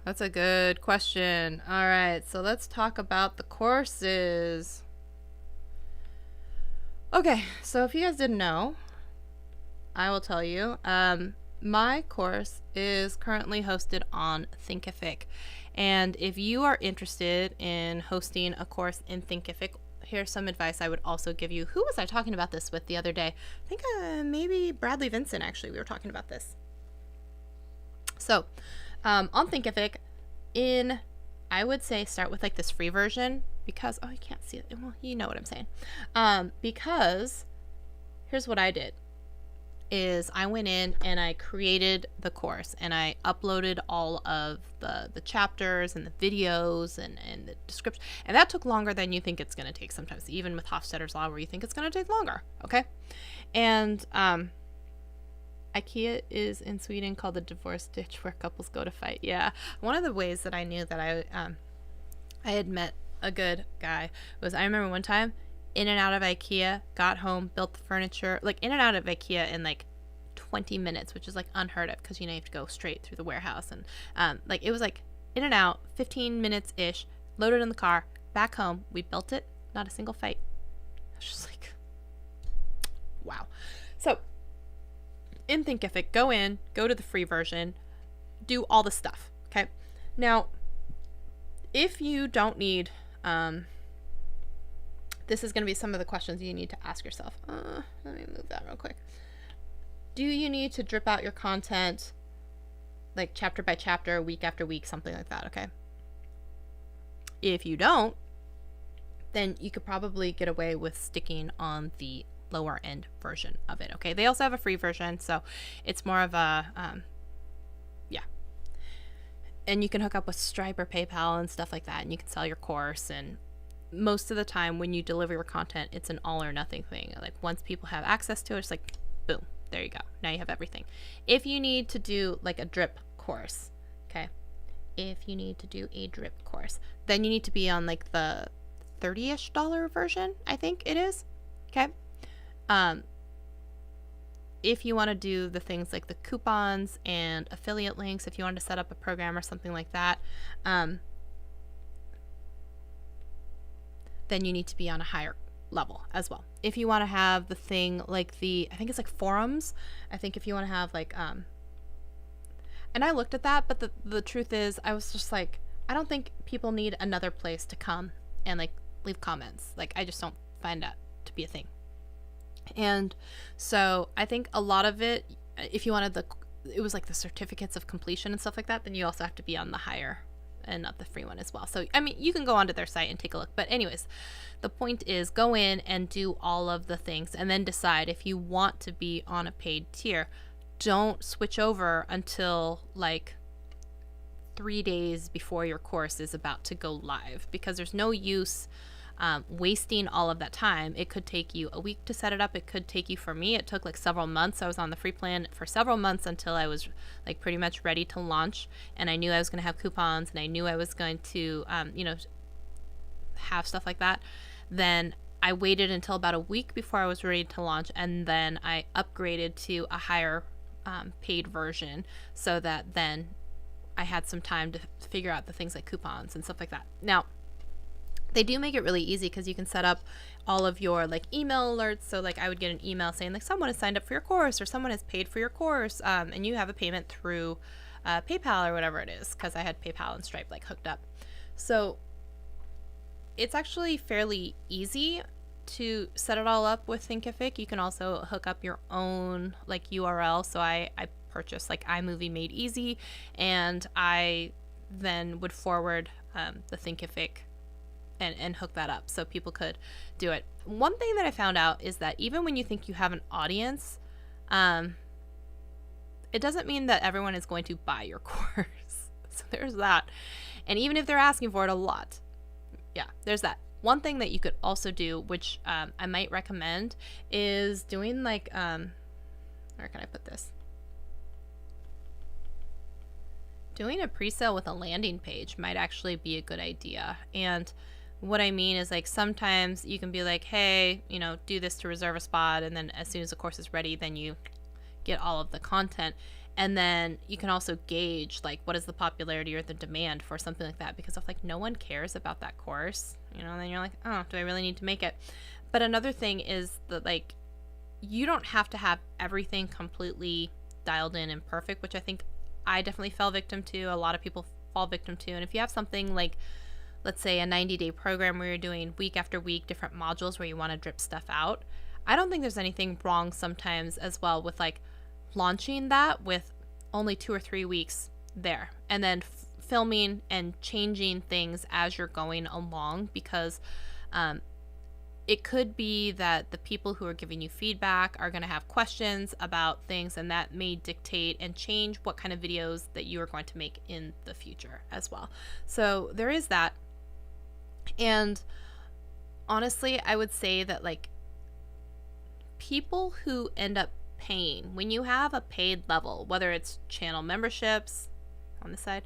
S1: That's a good question. All right, so let's talk about the courses. Okay, so if you guys didn't know, I will tell you. My course is currently hosted on Thinkific. And if you are interested in hosting a course in Thinkific, here's some advice I would also give you. Who was I talking about this with the other day? I think maybe Bradley Vincent, actually. We were talking about this. So on Thinkific, I would say start with like this free version, because, oh, you can't see it. Well, you know what I'm saying. Because here's what I did is I went in and I created the course, and I uploaded all of the chapters and the videos and the description. And that took longer than you think it's going to take sometimes, even with Hofstadter's Law, where you think it's going to take longer. Okay. And, IKEA is in Sweden called the divorce ditch, where couples go to fight. Yeah. One of the ways that I knew that I had met a good guy was, I remember one time, in and out of IKEA, got home, built the furniture, like in and out of IKEA in like 20 minutes, which is like unheard of, because you have to go straight through the warehouse. And like it was like in and out, 15 minutes-ish, loaded in the car, back home. We built it, not a single fight. I was just like, wow. So in Thinkific, go to the free version, do all the stuff, okay? Now, if you don't need, this is going to be some of the questions you need to ask yourself. Let me move that real quick. Do you need to drip out your content like chapter by chapter, week after week, something like that, okay? If you don't, then you could probably get away with sticking on the lower end version of it. Okay, they also have a free version, so it's more of a yeah, and you can hook up with Stripe or PayPal and stuff like that, and you can sell your course. And most of the time when you deliver your content, it's an all or nothing thing. Like once people have access to it, it's like boom, there you go, now you have everything. If you need to do like a drip course, okay, if you need to do a drip course, then you need to be on like the $30-ish version, I think it is. Okay. If you want to do the things like the coupons and affiliate links, if you want to set up a program or something like that, then you need to be on a higher level as well. If you want to have the thing like I think it's like forums. I think if you want to have like, and I looked at that, but the truth is I was just like, I don't think people need another place to come and like leave comments. Like I just don't find that to be a thing. And so I think a lot of it, if you wanted it was like the certificates of completion and stuff like that, then you also have to be on the higher and not the free one as well. So, I mean, you can go onto their site and take a look. But anyways, the point is go in and do all of the things and then decide if you want to be on a paid tier. Don't switch over until like 3 days before your course is about to go live, because there's no use wasting all of that time. It could take you a week to set it up. It could take you, for me, it took like several months. I was on the free plan for several months until I was like pretty much ready to launch, and I knew I was going to have coupons, and I knew I was going to have stuff like that. Then I waited until about a week before I was ready to launch, and then I upgraded to a higher paid version so that then I had some time to figure out the things like coupons and stuff like that. Now, they do make it really easy because you can set up all of your like email alerts. So like I would get an email saying like someone has signed up for your course or someone has paid for your course, and you have a payment through PayPal or whatever it is, because I had PayPal and Stripe like hooked up. So it's actually fairly easy to set it all up with Thinkific. You can also hook up your own like URL. So I purchased like iMovie Made Easy, and I then would forward the Thinkific and hook that up so people could do it. One thing that I found out is that even when you think you have an audience, it doesn't mean that everyone is going to buy your course. So there's that. And even if they're asking for it a lot, yeah, there's that. One thing that you could also do, which I might recommend, is doing like, where can I put this? Doing a pre-sale with a landing page might actually be a good idea. And what I mean is like sometimes you can be like, hey, do this to reserve a spot, and then as soon as the course is ready, then you get all of the content. And then you can also gauge like what is the popularity or the demand for something like that, because if like no one cares about that course, then you're like, oh, do I really need to make it? But another thing is that like you don't have to have everything completely dialed in and perfect, which I think I definitely fell victim to. A lot of people fall victim to. And if you have something like, let's say, a 90-day program where you're doing week after week different modules where you want to drip stuff out, I don't think there's anything wrong sometimes as well with like launching that with only 2 or 3 weeks there, and then filming and changing things as you're going along, because it could be that the people who are giving you feedback are going to have questions about things, and that may dictate and change what kind of videos that you are going to make in the future as well. So there is that. And honestly, I would say that like people who end up paying, when you have a paid level, whether it's channel memberships on the side,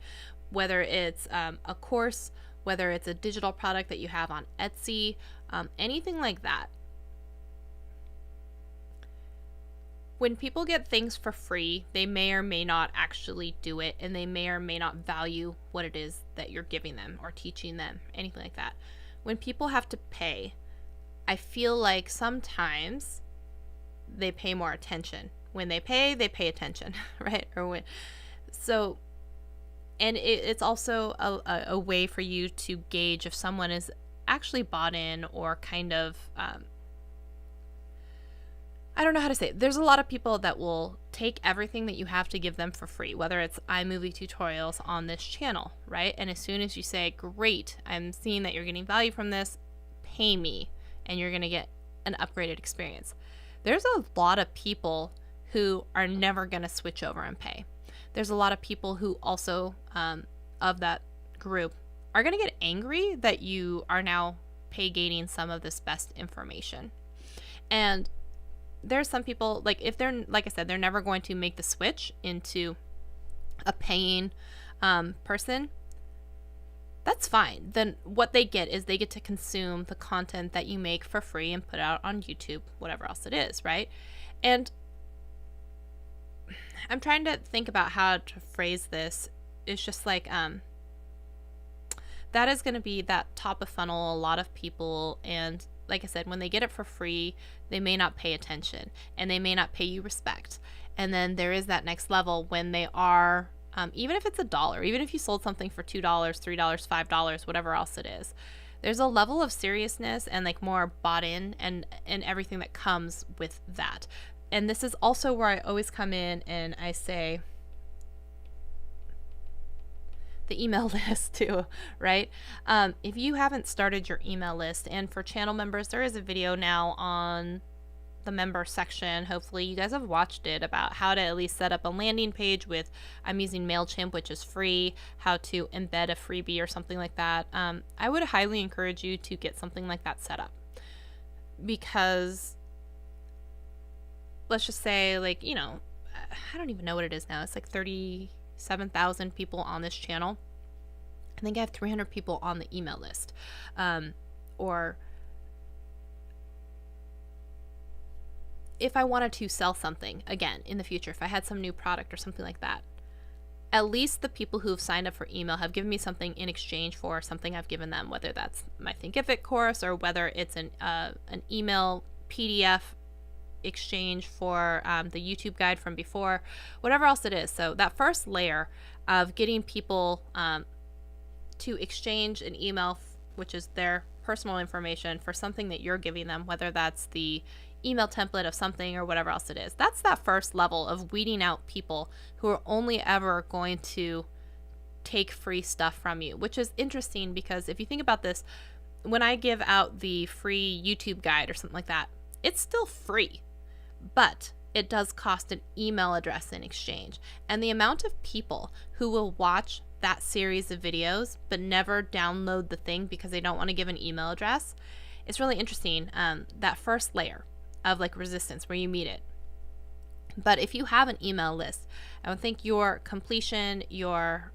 S1: whether it's a course, whether it's a digital product that you have on Etsy, anything like that. When people get things for free, they may or may not actually do it, and they may or may not value what it is that you're giving them or teaching them, anything like that. When people have to pay, I feel like sometimes they pay more attention. When they pay attention, right? And it's also a way for you to gauge if someone is actually bought in or kind of, I don't know how to say it. There's a lot of people that will take everything that you have to give them for free, whether it's iMovie tutorials on this channel, right? And as soon as you say, great, I'm seeing that you're getting value from this, pay me, and you're going to get an upgraded experience. There's a lot of people who are never going to switch over and pay. There's a lot of people who also, of that group, are going to get angry that you are now pay gating some of this best information. And there's some people, like, if they're, like I said, they're never going to make the switch into a paying person, that's fine. Then what they get is they get to consume the content that you make for free and put out on YouTube, whatever else it is, right? And I'm trying to think about how to phrase this. It's just like, that is going to be that top of funnel, a lot of people. And like I said, when they get it for free, they may not pay attention and they may not pay you respect. And then there is that next level when they are, even if it's $1, even if you sold something for $2, $3, $5, whatever else it is, there's a level of seriousness and like more bought in and everything that comes with that. And this is also where I always come in and I say the email list too, right? If you haven't started your email list, and for channel members, there is a video now on the member section. Hopefully you guys have watched it, about how to at least set up a landing page with, I'm using MailChimp, which is free, how to embed a freebie or something like that. I would highly encourage you to get something like that set up, because let's just say, like, you know, I don't even know what it is now. It's like 37,000 people on this channel. I think I have 300 people on the email list. Or if I wanted to sell something again in the future, if I had some new product or something like that, at least the people who've signed up for email have given me something in exchange for something I've given them, whether that's my Thinkific course or whether it's an email PDF exchange for the YouTube guide from before, whatever else it is. So that first layer of getting people to exchange an email, which is their personal information, for something that you're giving them, whether that's the email template of something or whatever else it is. That's that first level of weeding out people who are only ever going to take free stuff from you, which is interesting because if you think about this, when I give out the free YouTube guide or something like that, it's still free, but it does cost an email address in exchange. And the amount of people who will watch that series of videos but never download the thing because they don't want to give an email address, it's really interesting. That first layer of like resistance where you meet it. But if you have an email list, I would think your completion, your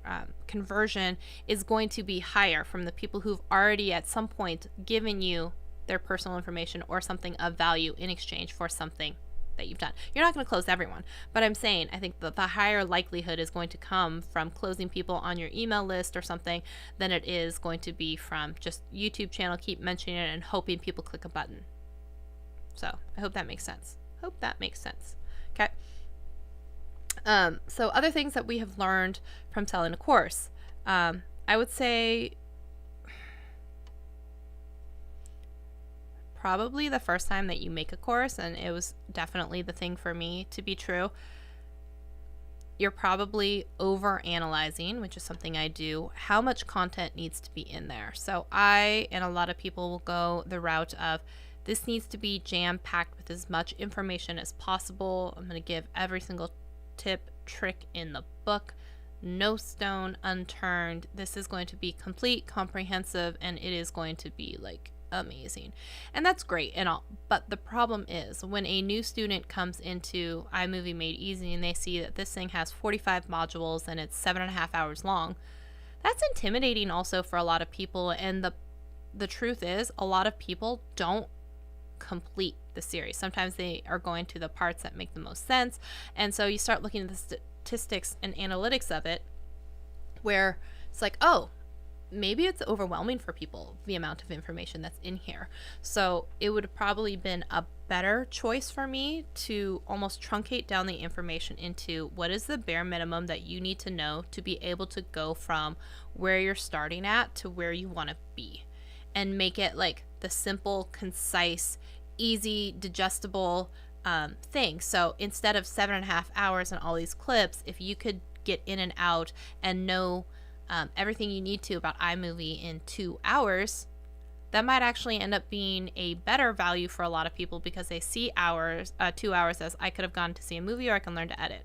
S1: conversion is going to be higher from the people who've already at some point given you their personal information or something of value in exchange for something that you've done. You're not going to close everyone, but I'm saying I think that the higher likelihood is going to come from closing people on your email list or something than it is going to be from just YouTube channel, keep mentioning it and hoping people click a button. So I hope that makes sense. Okay. So other things that we have learned from selling a course, I would say probably the first time that you make a course, and it was definitely the thing for me to be true, you're probably over analyzing, which is something I do, how much content needs to be in there. So I and a lot of people will go the route of, this needs to be jam-packed with as much information as possible. I'm going to give every single tip, trick in the book, no stone unturned. This is going to be complete, comprehensive, and it is going to be like amazing. And that's great and all. But the problem is when a new student comes into iMovie Made Easy and they see that this thing has 45 modules and it's 7.5 hours long, that's intimidating also for a lot of people. And the truth is, a lot of people don't complete the series. Sometimes they are going to the parts that make the most sense, and so you start looking at the statistics and analytics of it, where it's like, oh, maybe it's overwhelming for people, the amount of information that's in here. So it would have probably been a better choice for me to almost truncate down the information into what is the bare minimum that you need to know to be able to go from where you're starting at to where you want to be, and make it like the simple, concise, easy, digestible thing. So instead of 7.5 hours and all these clips, if you could get in and out and know everything you need to about iMovie in 2 hours, that might actually end up being a better value for a lot of people, because they see 2 hours as I could have gone to see a movie, or I can learn to edit,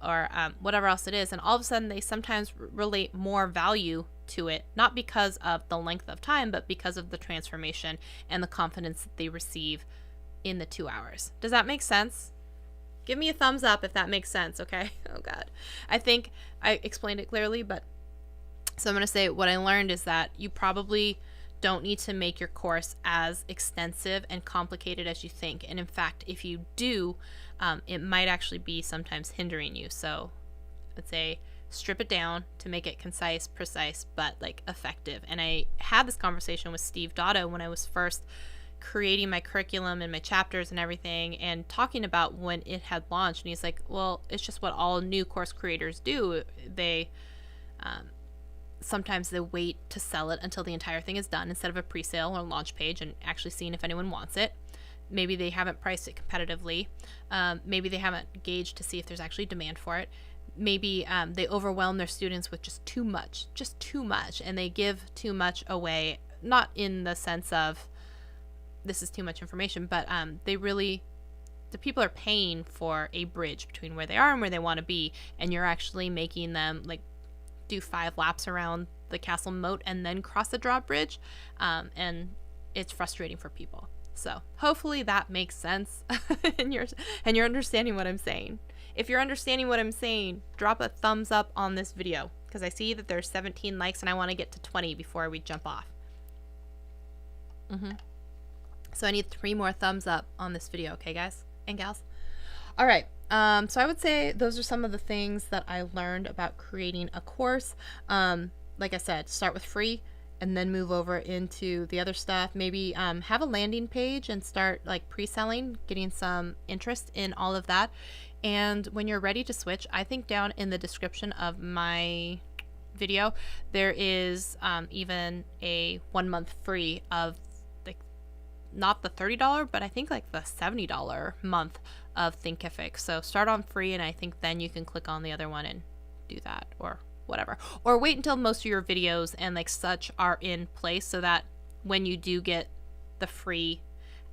S1: or whatever else it is. And all of a sudden they sometimes relate more value to it, not because of the length of time, but because of the transformation and the confidence that they receive in the 2 hours. Does that make sense? Give me a thumbs up if that makes sense, okay? Oh God. I think I explained it clearly, but so I'm going to say what I learned is that you probably don't need to make your course as extensive and complicated as you think. And in fact, if you do, it might actually be sometimes hindering you. So let's say strip it down to make it concise, precise, but like effective. And I had this conversation with Steve Dotto when I was first creating my curriculum and my chapters and everything, and talking about when it had launched. And he's like, well, it's just what all new course creators do. They sometimes they wait to sell it until the entire thing is done instead of a pre-sale or launch page and actually seeing if anyone wants it. Maybe they haven't priced it competitively. Maybe they haven't gauged to see if there's actually demand for it. Maybe they overwhelm their students with just too much, and they give too much away, not in the sense of this is too much information, but the people are paying for a bridge between where they are and where they want to be, and you're actually making them like do 5 laps around the castle moat and then cross the drawbridge, and it's frustrating for people. So hopefully that makes sense and you're understanding what I'm saying. If you're understanding what I'm saying, drop a thumbs up on this video, because I see that there's 17 likes and I want to get to 20 before we jump off. So I need 3 more thumbs up on this video, okay guys and gals? All right. So I would say those are some of the things that I learned about creating a course. Like I said, start with free and then move over into the other stuff. Maybe have a landing page and start like pre-selling, getting some interest in all of that. And when you're ready to switch, I think down in the description of my video, there is even a 1 month free of like, not the $30, but I think like the $70 month of Thinkific. So start on free, and I think then you can click on the other one and do that, or whatever, or wait until most of your videos and like such are in place, so that when you do get the free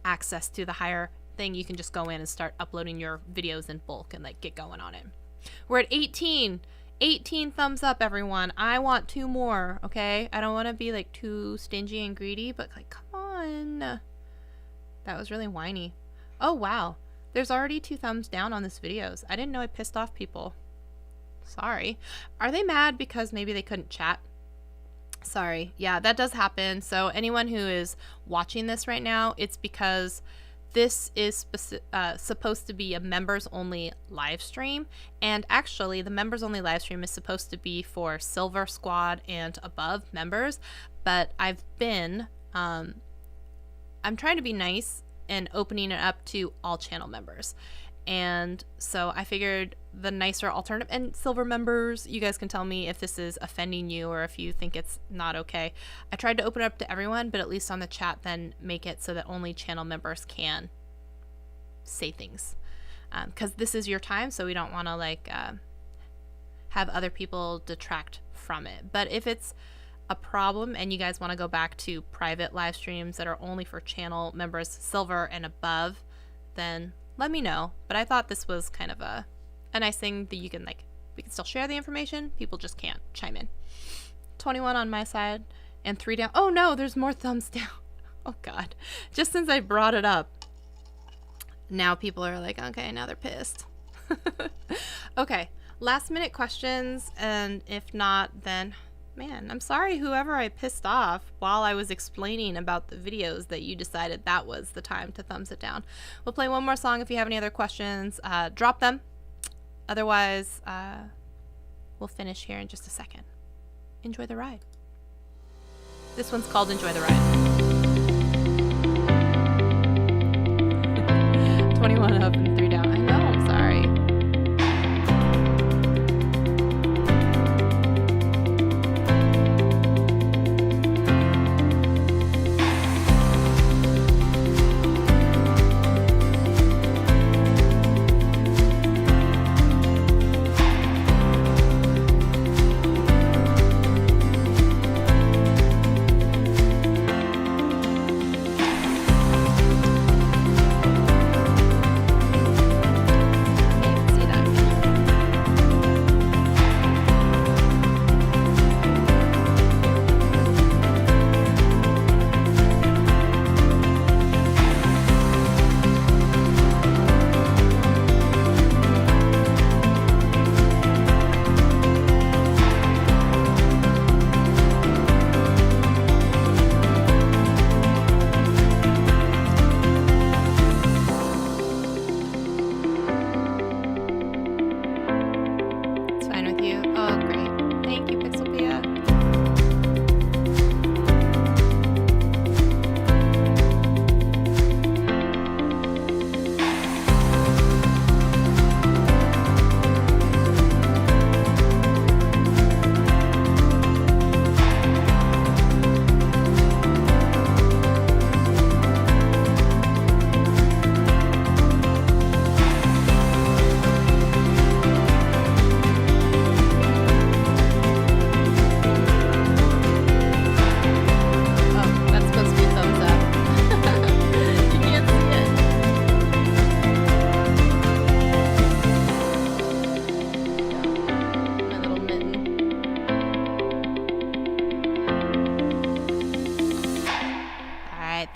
S1: access to the higher thing, you can just go in and start uploading your videos in bulk and like get going on it. We're at 18 thumbs up, everyone. I want 2 more, okay? I don't want to be like too stingy and greedy, but like, come on. That was really whiny. Oh wow, there's already 2 thumbs down on this videos. I didn't know I pissed off people. Sorry. Are they mad because maybe they couldn't chat? Sorry. Yeah, that does happen. So anyone who is watching this right now, it's because this is supposed to be a members only live stream. And actually the members only live stream is supposed to be for Silver Squad and above members. But I'm trying to be nice and opening it up to all channel members. And so I figured the nicer alternative, and silver members, you guys can tell me if this is offending you or if you think it's not okay. I tried to open it up to everyone, but at least on the chat then make it so that only channel members can say things. Because this is your time, so we don't want to like have other people detract from it. But if it's a problem and you guys want to go back to private live streams that are only for channel members silver and above, then let me know. But I thought this was kind of a nice thing that you can like, we can still share the information, people just can't chime in. 21 on my side and 3 down. Oh no, there's more thumbs down. Oh God, just since I brought it up, now people are like, okay, now they're pissed. Okay, last minute questions, and if not, then man, I'm sorry whoever I pissed off while I was explaining about the videos that you decided that was the time to thumbs it down. We'll play one more song. If you have any other questions, drop them. Otherwise, we'll finish here in just a second. Enjoy the ride. This one's called Enjoy the Ride. 21 up and 3 down. I know, I'm sorry.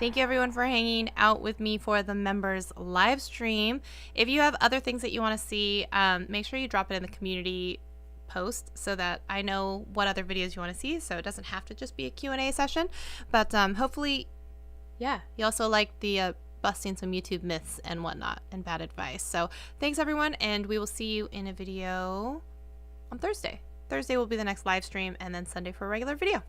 S1: Thank you everyone for hanging out with me for the members live stream. If you have other things that you want to see, make sure you drop it in the community post so that I know what other videos you want to see, so it doesn't have to just be a Q&A session. But hopefully, yeah, you also like the busting some YouTube myths and whatnot and bad advice. So thanks everyone, and we will see you in a video on Thursday. Thursday will be the next live stream, and then Sunday for a regular video.